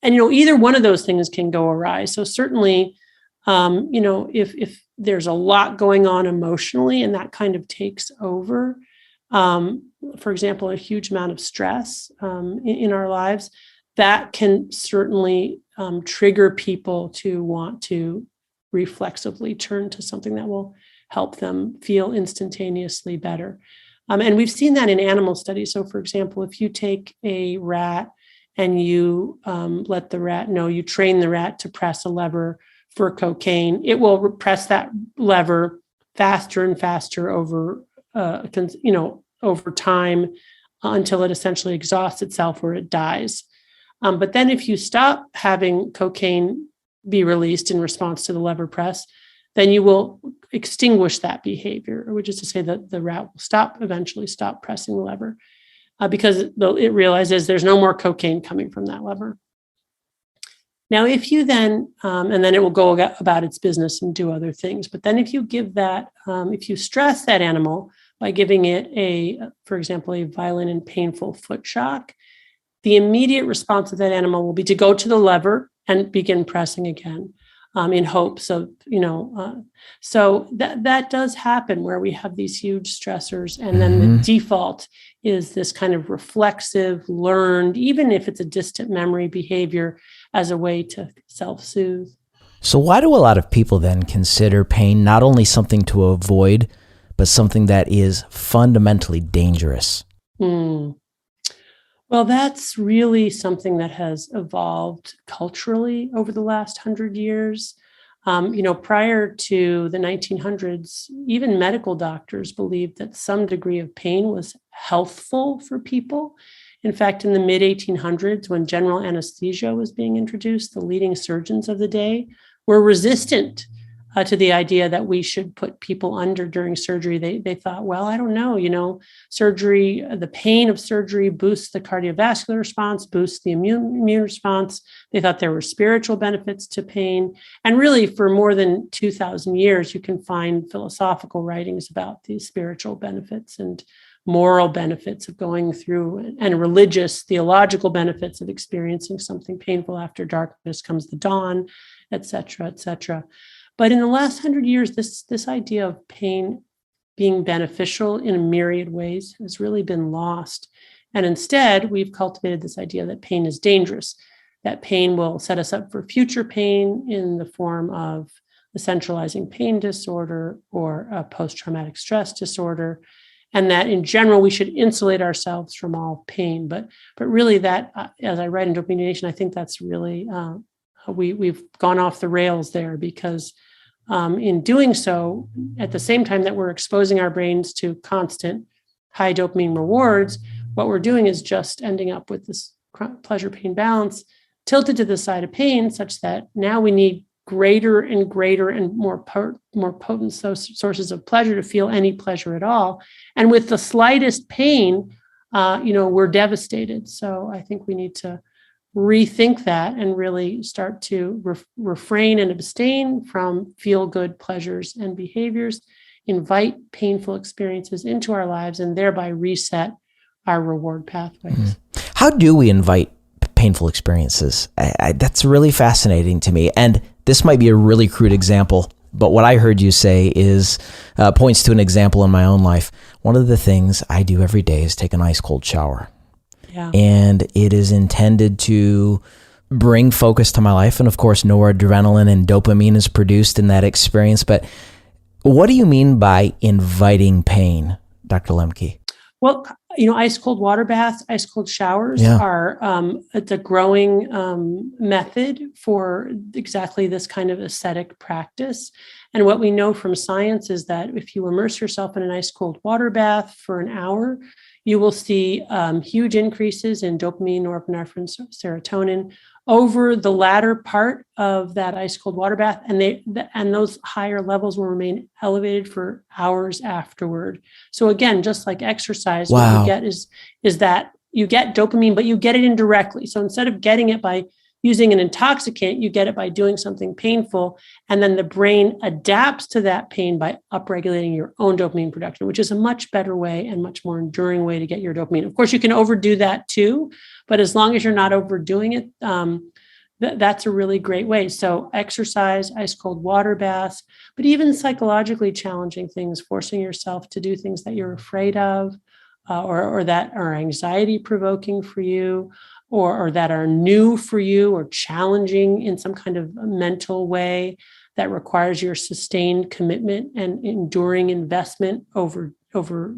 either one of those things can go awry. So certainly, if there's a lot going on emotionally and that kind of takes over, for example, a huge amount of stress in our lives, that can certainly trigger people to want to reflexively turn to something that will help them feel instantaneously better. And we've seen that in animal studies. So, for example, if you take a rat and you let the rat know, you train the rat to press a lever for cocaine, it will press that lever faster and faster over time until it essentially exhausts itself or it dies. But then if you stop having cocaine be released in response to the lever press, then you will extinguish that behavior, which is to say that the rat will eventually stop pressing the lever because it realizes there's no more cocaine coming from that lever. Now, if you then, and then it will go about its business and do other things. But then if you give that, if you stress that animal by giving it for example, a violent and painful foot shock, the immediate response of that animal will be to go to the lever and begin pressing again in hopes of, so that does happen where we have these huge stressors. And then the default is this kind of reflexive, learned, even if it's a distant memory behavior as a way to self-soothe. So why do a lot of people then consider pain not only something to avoid, but something that is fundamentally dangerous? Well, that's really something that has evolved culturally over the last 100 years. Prior to the 1900s, even medical doctors believed that some degree of pain was healthful for people. In fact, in the mid-1800s, when general anesthesia was being introduced, the leading surgeons of the day were resistant to the idea that we should put people under during surgery. They thought, well, I don't know, surgery, the pain of surgery boosts the cardiovascular response, boosts the immune response. They thought there were spiritual benefits to pain. And really, for more than 2,000 years, you can find philosophical writings about these spiritual benefits and moral benefits of going through, and religious, theological benefits of experiencing something painful. After darkness comes the dawn, et cetera, et cetera. But in the last 100 years, this idea of pain being beneficial in a myriad ways has really been lost. And instead, we've cultivated this idea that pain is dangerous, that pain will set us up for future pain in the form of a centralizing pain disorder or a post-traumatic stress disorder, and that in general, we should insulate ourselves from all pain. But really that, as I write in Dopamine Nation, I think that's really, we've gone off the rails there because in doing so, at the same time that we're exposing our brains to constant high dopamine rewards, what we're doing is just ending up with this pleasure-pain balance tilted to the side of pain, such that now we need greater and greater and more potent sources of pleasure to feel any pleasure at all. And with the slightest pain, we're devastated. So I think we need to rethink that and really start to refrain and abstain from feel-good pleasures and behaviors, invite painful experiences into our lives, and thereby reset our reward pathways. How do we invite painful experiences? That's really fascinating to me. And this might be a really crude example, but what I heard you say is points to an example in my own life. One of the things I do every day is take an ice cold shower. Yeah. And it is intended to bring focus to my life. And of course, noradrenaline and dopamine is produced in that experience. But what do you mean by inviting pain, Dr. Lembke? Well, ice cold water baths, ice cold showers are it's a growing method for exactly this kind of ascetic practice. And what we know from science is that if you immerse yourself in an ice cold water bath for an hour, you will see huge increases in dopamine, norepinephrine, serotonin over the latter part of that ice cold water bath, and those higher levels will remain elevated for hours afterward. So again, just like exercise, what you get is that you get dopamine, but you get it indirectly. So instead of getting it by using an intoxicant, you get it by doing something painful, and then the brain adapts to that pain by upregulating your own dopamine production, which is a much better way and much more enduring way to get your dopamine. Of course, you can overdo that too, but as long as you're not overdoing it, that's a really great way. So exercise, ice cold water baths, but even psychologically challenging things, forcing yourself to do things that you're afraid of, or that are anxiety provoking for you, or that are new for you, or challenging in some kind of mental way that requires your sustained commitment and enduring investment over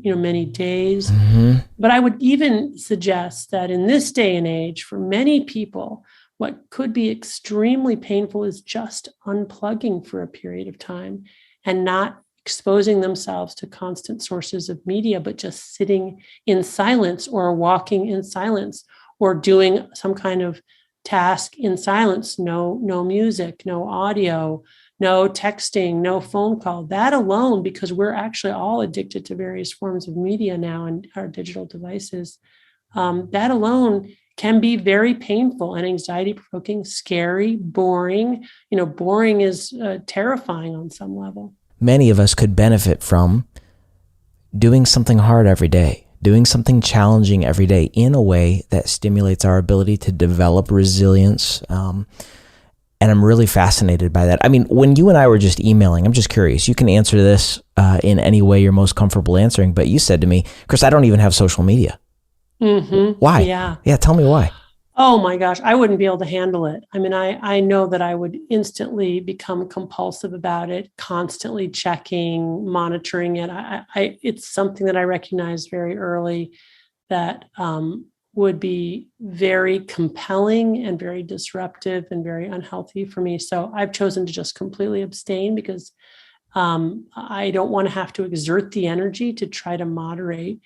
many days. Mm-hmm. But I would even suggest that in this day and age, for many people, what could be extremely painful is just unplugging for a period of time and not exposing themselves to constant sources of media, but just sitting in silence or walking in silence or doing some kind of task in silence. No music, no audio, no texting, no phone call. That alone, because we're actually all addicted to various forms of media now and our digital devices, that alone can be very painful and anxiety provoking, scary, boring. Boring is terrifying on some level. Many of us could benefit from doing something hard every day, doing something challenging every day in a way that stimulates our ability to develop resilience. And I'm really fascinated by that. I mean, when you and I were just emailing, I'm just curious, you can answer this in any way you're most comfortable answering, but you said to me, Chris, I don't even have social media. Mm-hmm. Why? Yeah, tell me why. Oh my gosh, I wouldn't be able to handle it. I mean, I know that I would instantly become compulsive about it, constantly checking, monitoring it. It's something that I recognized very early that would be very compelling and very disruptive and very unhealthy for me. So I've chosen to just completely abstain because I don't want to have to exert the energy to try to moderate.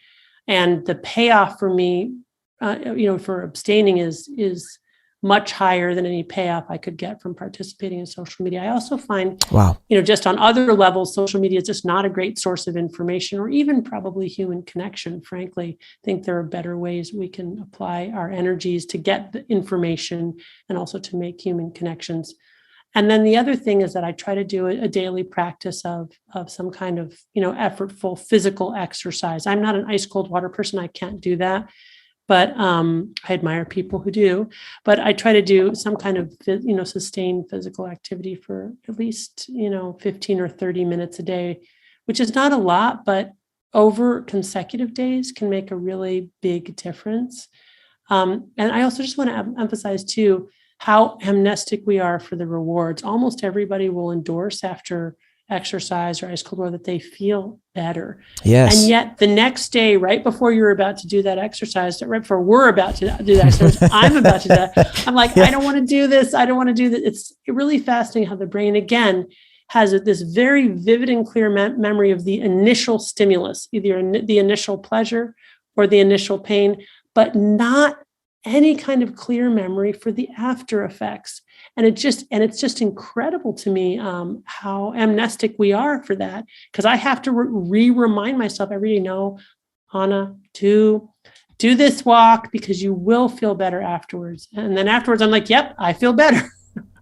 And the payoff for me, for abstaining is much higher than any payoff I could get from participating in social media. I also find, just on other levels, social media is just not a great source of information or even probably human connection. Frankly, I think there are better ways we can apply our energies to get the information and also to make human connections. And then the other thing is that I try to do a daily practice of some kind of, effortful physical exercise. I'm not an ice cold water person. I can't do that. But I admire people who do. But I try to do some kind of, sustained physical activity for at least, 15 or 30 minutes a day, which is not a lot, but over consecutive days can make a really big difference. And I also just want to emphasize, too, how amnestic we are for the rewards. Almost everybody will endorse after exercise or ice cold water that they feel better. Yes. And yet the next day, right before you're about to do that exercise, right before we're about to do that exercise, I'm about to do that. I'm like, I don't want to do this. I don't want to do that. It's really fascinating how the brain, again, has this very vivid and clear memory of the initial stimulus, either the initial pleasure or the initial pain, but not any kind of clear memory for the after effects. And it's just incredible to me how amnestic we are for that, because I have to remind myself every day, no, Anna, do this walk because you will feel better afterwards. And then afterwards, I'm like, yep, I feel better.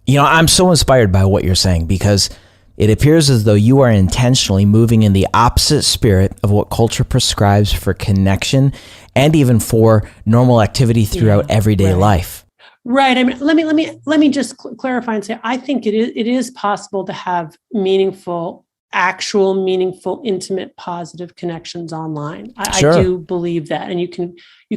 I'm so inspired by what you're saying, because it appears as though you are intentionally moving in the opposite spirit of what culture prescribes for connection and even for normal activity throughout everyday life. Right. I mean, let me just clarify and say, I think it is possible to have meaningful, intimate, positive connections online. Sure. I do believe that, and you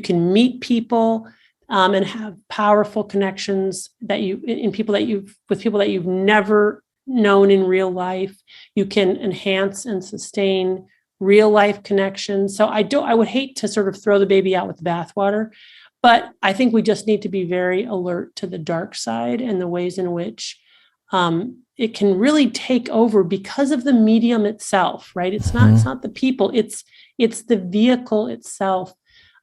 can meet people and have powerful connections with people that you've never known in real life. You can enhance and sustain real life connections. So I would hate to sort of throw the baby out with the bathwater, but I think we just need to be very alert to the dark side and the ways in which it can really take over because of the medium itself, right? It's not the people, it's the vehicle itself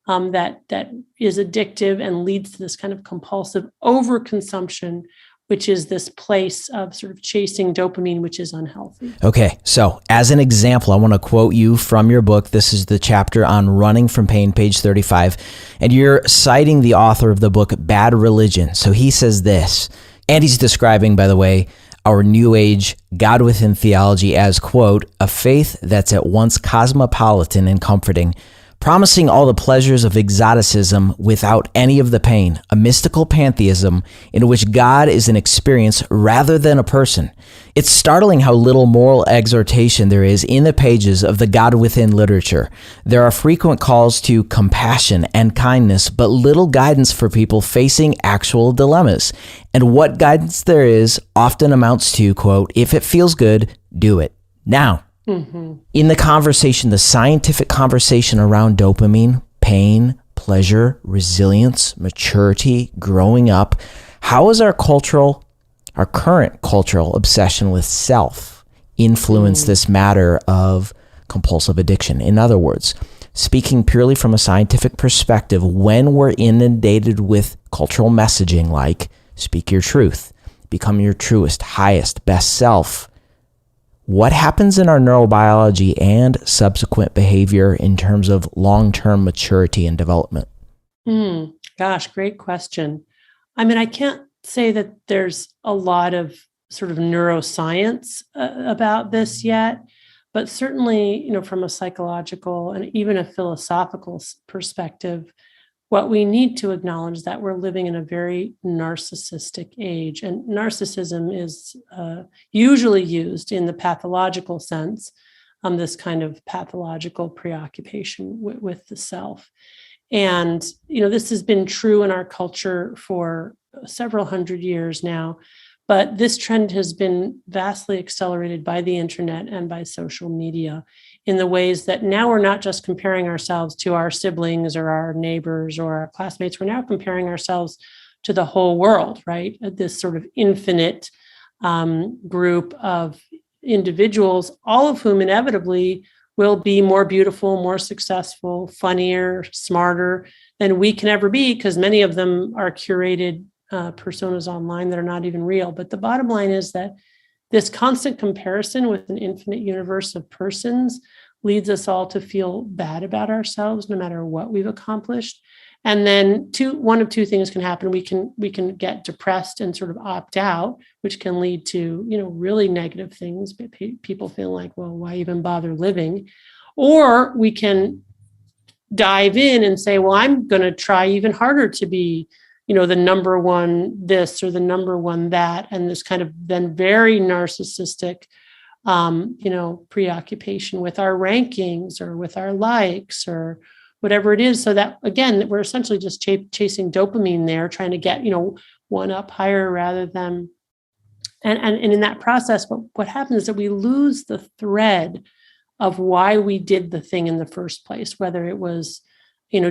that is addictive and leads to this kind of compulsive overconsumption, which is this place of sort of chasing dopamine, which is unhealthy. Okay, so as an example, I want to quote you from your book. This is the chapter on running from pain, page 35, and you're citing the author of the book, Bad Religion. So he says this, and he's describing, by the way, our New Age God within theology as, quote, a faith that's at once cosmopolitan and comforting, promising all the pleasures of exoticism without any of the pain, a mystical pantheism in which God is an experience rather than a person. It's startling how little moral exhortation there is in the pages of the God within literature. There are frequent calls to compassion and kindness, but little guidance for people facing actual dilemmas. And what guidance there is often amounts to, quote, if it feels good, do it. Now, in the conversation, the scientific conversation around dopamine, pain, pleasure, resilience, maturity, growing up, how is our current cultural obsession with self influence this matter of compulsive addiction? In other words, speaking purely from a scientific perspective, when we're inundated with cultural messaging like speak your truth, become your truest, highest, best self, what happens in our neurobiology and subsequent behavior in terms of long-term maturity and development? Gosh, great question. I mean, I can't say that there's a lot of sort of neuroscience about this yet, but certainly, from a psychological and even a philosophical perspective, what we need to acknowledge is that we're living in a very narcissistic age, and narcissism is usually used in the pathological sense, this kind of pathological preoccupation with the self. And, this has been true in our culture for several hundred years now, but this trend has been vastly accelerated by the internet and by social media in the ways that now we're not just comparing ourselves to our siblings or our neighbors or our classmates. We're now comparing ourselves to the whole world, right? This sort of infinite group of individuals, all of whom inevitably will be more beautiful, more successful, funnier, smarter than we can ever be, because many of them are curated personas online that are not even real. But the bottom line is that this constant comparison with an infinite universe of persons leads us all to feel bad about ourselves, no matter what we've accomplished. And then one of two things can happen. We can get depressed and sort of opt out, which can lead to, really negative things. People feel like, well, why even bother living? Or we can dive in and say, well, I'm going to try even harder to be the number one this or the number one that, and this kind of then very narcissistic, preoccupation with our rankings or with our likes or whatever it is. So that, again, we're essentially just chasing dopamine there, trying to get, one up higher rather than, and in that process, what happens is that we lose the thread of why we did the thing in the first place, whether it was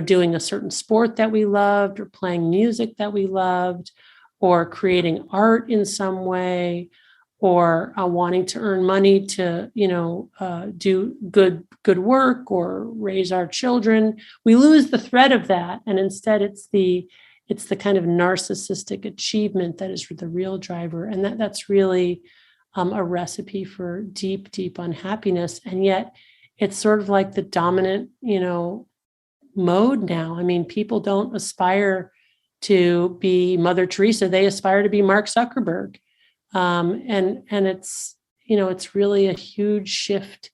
doing a certain sport that we loved or playing music that we loved or creating art in some way or wanting to earn money to, do good work or raise our children. We lose the thread of that. And instead it's the kind of narcissistic achievement that is the real driver. And that's really a recipe for deep, deep unhappiness. And yet it's sort of like the dominant, mode now. I mean, people don't aspire to be Mother Teresa. They aspire to be Mark Zuckerberg. And it's, it's really a huge shift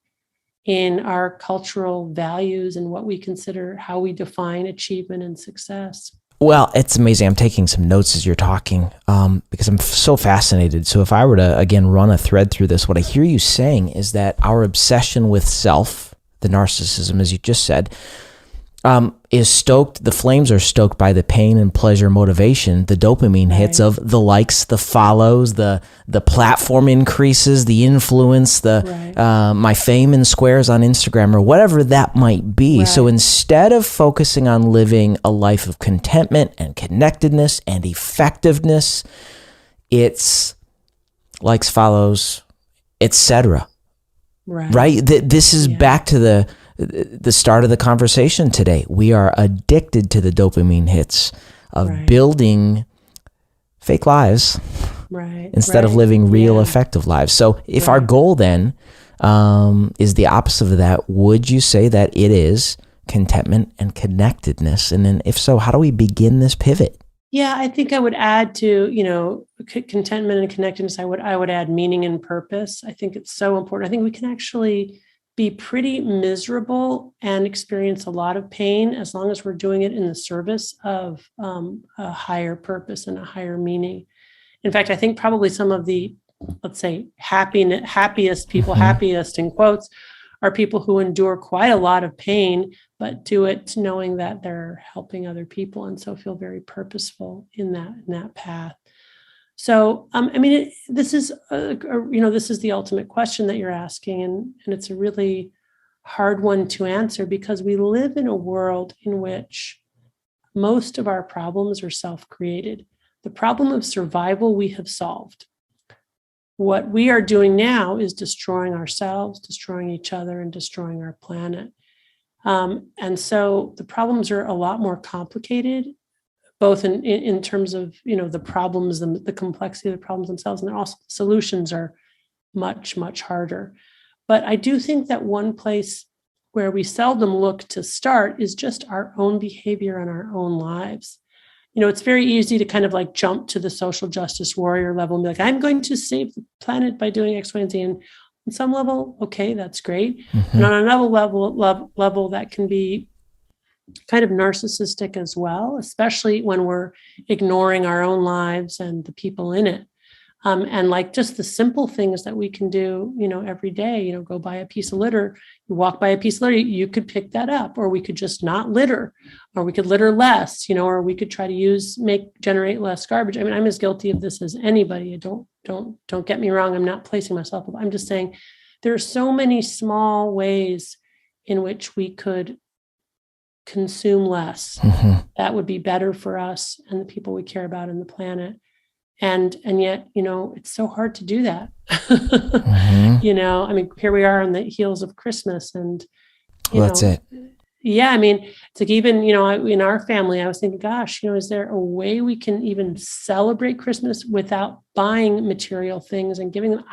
in our cultural values and what we consider, how we define achievement and success. Well, it's amazing. I'm taking some notes as you're talking because I'm so fascinated. So if I were to, again, run a thread through this, what I hear you saying is that our obsession with self, the narcissism, as you just said, is stoked. The flames are stoked by the pain and pleasure motivation, the dopamine hits of the likes, the follows, the platform increases, the influence, my fame and squares on Instagram or whatever that might be. Right. So instead of focusing on living a life of contentment and connectedness and effectiveness, it's likes, follows, etc. Right? This is back to the start of the conversation today. We are addicted to the dopamine hits of building fake lives instead of living real effective lives. So if our goal then is the opposite of that, would you say that it is contentment and connectedness? And then if so, how do we begin this pivot? Yeah, I think I would add to, contentment and connectedness, I would add meaning and purpose. I think it's so important. I think we can actually be pretty miserable and experience a lot of pain as long as we're doing it in the service of a higher purpose and a higher meaning. In fact, I think probably some of the, let's say, happiest people, happiest in quotes, are people who endure quite a lot of pain, but do it knowing that they're helping other people, and so feel very purposeful in that path. So, this is this is the ultimate question that you're asking, and it's a really hard one to answer because we live in a world in which most of our problems are self-created. The problem of survival we have solved. What we are doing now is destroying ourselves, destroying each other, and destroying our planet. And so the problems are a lot more complicated, both in terms of, the problems, the complexity of the problems themselves, and then also the solutions are much, much harder. But I do think that one place where we seldom look to start is just our own behavior and our own lives. It's very easy to kind of like jump to the social justice warrior level and be like, I'm going to save the planet by doing X, Y, and Z. And on some level, okay, that's great. And on another level, that can be kind of narcissistic as well, especially when we're ignoring our own lives and the people in it. And like just the simple things that we can do, every day, go buy a piece of litter, you walk by a piece of litter, you could pick that up, or we could just not litter, or we could litter less, or we could try to generate less garbage. I mean, I'm as guilty of this as anybody. Don't get me wrong. I'm not placing myself up. I'm just saying there are so many small ways in which we could consume less. That would be better for us and the people we care about and the planet. And yet, it's so hard to do that. Here we are on the heels of Christmas, and that's it. Yeah, it's like even, in our family, I was thinking, gosh, is there a way we can even celebrate Christmas without buying material things and giving them?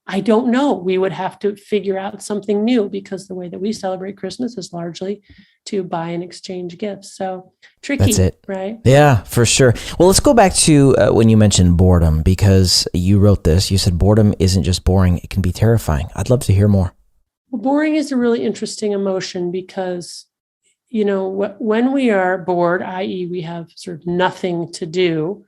I don't know. We would have to figure out something new because the way that we celebrate Christmas is largely to buy and exchange gifts. So tricky, that's it. Right? Yeah, for sure. Well, let's go back to when you mentioned boredom, because you wrote this. You said boredom isn't just boring, it can be terrifying. I'd love to hear more. Well, boring is a really interesting emotion because, when we are bored, i.e. we have sort of nothing to do,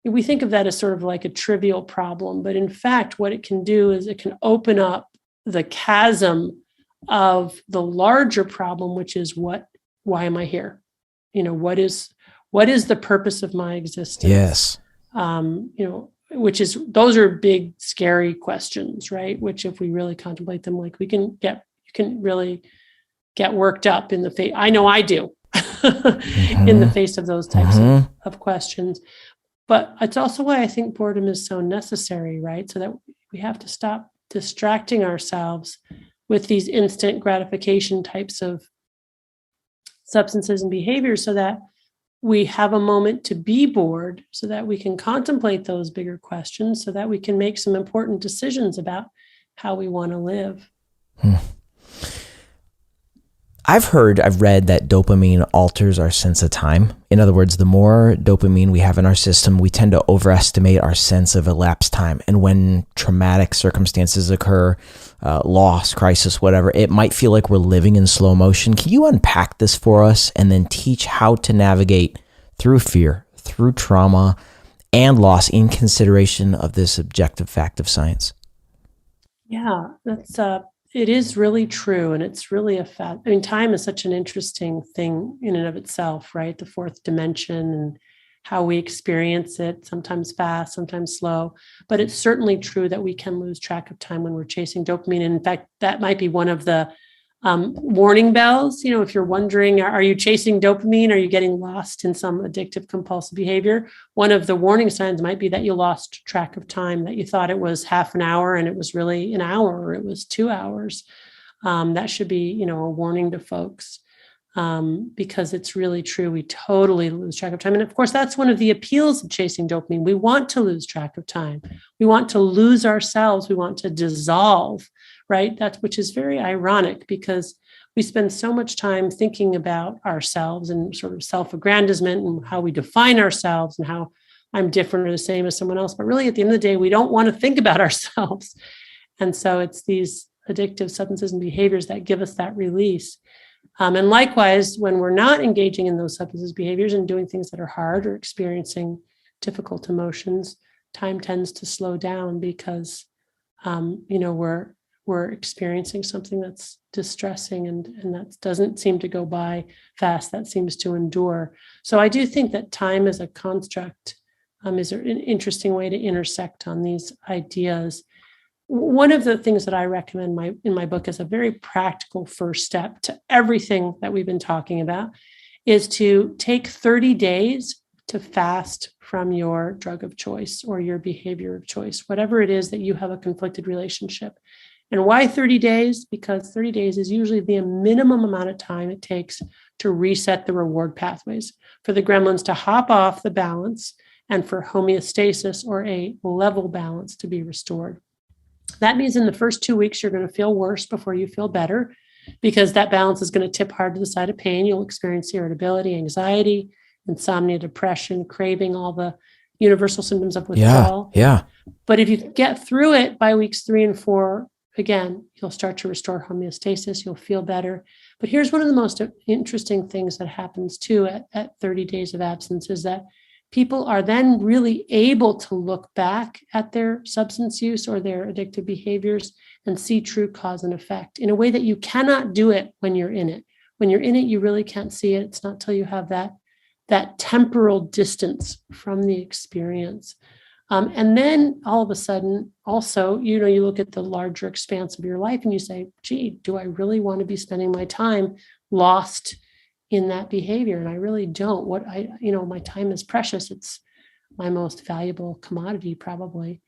we think of that as sort of like a trivial problem, but in fact, what it can do is it can open up the chasm of the larger problem, which is why am I here? What is the purpose of my existence? Yes. Those are big, scary questions, right? Which if we really contemplate them, like you can really get worked up in the face. I know I do in the face of those types of questions. But it's also why I think boredom is so necessary, right? So that we have to stop distracting ourselves with these instant gratification types of substances and behaviors so that we have a moment to be bored so that we can contemplate those bigger questions so that we can make some important decisions about how we want to live. I've read that dopamine alters our sense of time. In other words, the more dopamine we have in our system, we tend to overestimate our sense of elapsed time. And when traumatic circumstances occur, loss, crisis, whatever, it might feel like we're living in slow motion. Can you unpack this for us and then teach how to navigate through fear, through trauma, and loss in consideration of this objective fact of science? Yeah, that's it is really true. And it's really time is such an interesting thing in and of itself, right? The fourth dimension and how we experience it, sometimes fast, sometimes slow. But it's certainly true that we can lose track of time when we're chasing dopamine. And in fact, that might be one of the warning bells. If you're wondering, are you chasing dopamine? Are you getting lost in some addictive compulsive behavior? One of the warning signs might be that you lost track of time, that you thought it was half an hour and it was really an hour, or it was 2 hours. That should be, a warning to folks, because it's really true. We totally lose track of time. And of course, that's one of the appeals of chasing dopamine. We want to lose track of time. We want to lose ourselves. We want to dissolve, right? Which is very ironic, because we spend so much time thinking about ourselves and sort of self-aggrandizement and how we define ourselves and how I'm different or the same as someone else. But really, at the end of the day, we don't want to think about ourselves. And so it's these addictive substances and behaviors that give us that release. And likewise, when we're not engaging in those substances behaviors and doing things that are hard or experiencing difficult emotions, time tends to slow down, because we're experiencing something that's distressing, and that doesn't seem to go by fast. That seems to endure. So I do think that time as a construct is an interesting way to intersect on these ideas. One of the things that I recommend in my book as a very practical first step to everything that we've been talking about is to take 30 days to fast from your drug of choice or your behavior of choice, whatever it is that you have a conflicted relationship. And why 30 days? Because 30 days is usually the minimum amount of time it takes to reset the reward pathways, for the gremlins to hop off the balance and for homeostasis, or a level balance, to be restored. That means in the first 2 weeks, you're going to feel worse before you feel better, because that balance is going to tip hard to the side of pain. You'll experience irritability, anxiety, insomnia, depression, craving, all the universal symptoms of withdrawal. Yeah. But if you get through it by weeks 3 and 4, again, you'll start to restore homeostasis. You'll feel better. But here's one of the most interesting things that happens too at 30 days of abstinence, is that people are then really able to look back at their substance use or their addictive behaviors and see true cause and effect in a way that you cannot do it when you're in it. When you're in it, you really can't see it. It's not till you have that temporal distance from the experience. And then all of a sudden, also, you look at the larger expanse of your life and you say, gee, do I really want to be spending my time lost in that behavior? And I really don't. My time is precious. It's my most valuable commodity, probably.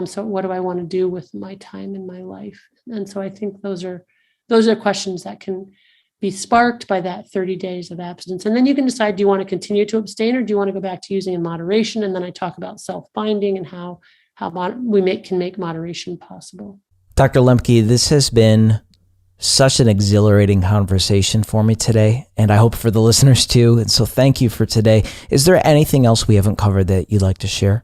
So what do I want to do with my time in my life? And so I think those are questions that can be sparked by that 30 days of abstinence. And then you can decide, do you want to continue to abstain, or do you want to go back to using in moderation? And then I talk about self-binding and how we can make moderation possible. Dr. Lembke, this has been such an exhilarating conversation for me today, and I hope for the listeners too. And so thank you for today. Is there anything else we haven't covered that you'd like to share?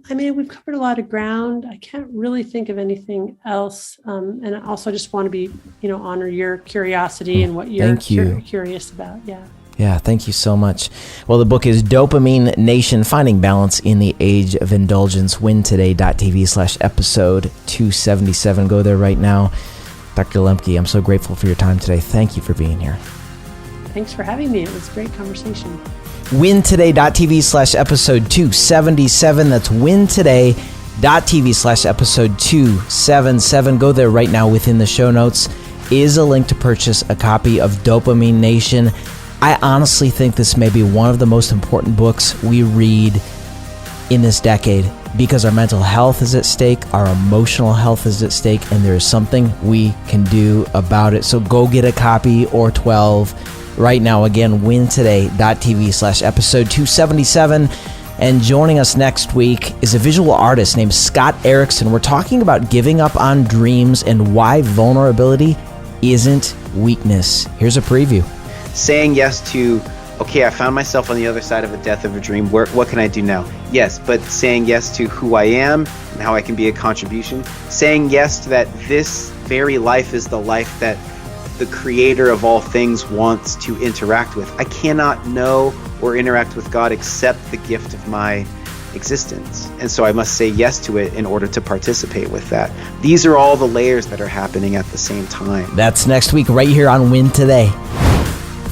We've covered a lot of ground. I can't really think of anything else. And I also just want to be, honor your curiosity and what you're curious about. Yeah. Yeah, thank you so much. Well, the book is Dopamine Nation, Finding Balance in the Age of Indulgence. wintoday.tv/episode 277. Go there right now. Dr. Lembke, I'm so grateful for your time today. Thank you for being here. Thanks for having me. It was a great conversation. wintoday.tv/episode 277. That's wintoday.tv/episode 277. Go there right now. Within the show notes is a link to purchase a copy of Dopamine Nation. I honestly think this may be one of the most important books we read in this decade, because our mental health is at stake, our emotional health is at stake, and there is something we can do about it. So go get a copy or 12 right now. Again, wintoday.tv/episode 277. And joining us next week is a visual artist named Scott Erickson. We're talking about giving up on dreams and why vulnerability isn't weakness. Here's a preview. Saying yes to, okay, I found myself on the other side of the death of a dream. What can I do now? Yes, but saying yes to who I am and how I can be a contribution. Saying yes to that this very life is the life that the creator of all things wants to interact with. I cannot know or interact with God except the gift of my existence. And so I must say yes to it in order to participate with that. These are all the layers that are happening at the same time. That's next week right here on Win Today.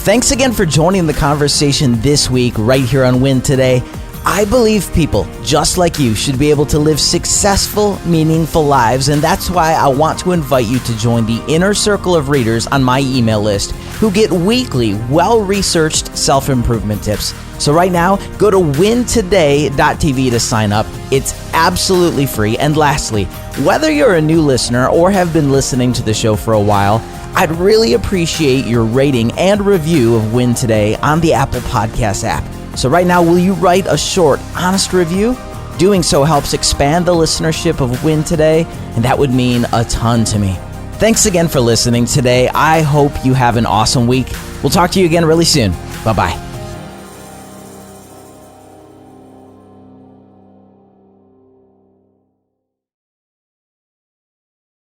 Thanks again for joining the conversation this week right here on Win Today. I believe people just like you should be able to live successful, meaningful lives, and that's why I want to invite you to join the inner circle of readers on my email list who get weekly, well-researched self-improvement tips. So right now, go to wintoday.tv to sign up. It's absolutely free. And lastly, whether you're a new listener or have been listening to the show for a while, I'd really appreciate your rating and review of Win Today on the Apple Podcast app. So right now, will you write a short, honest review? Doing so helps expand the listenership of Win Today, and that would mean a ton to me. Thanks again for listening today. I hope you have an awesome week. We'll talk to you again really soon. Bye-bye.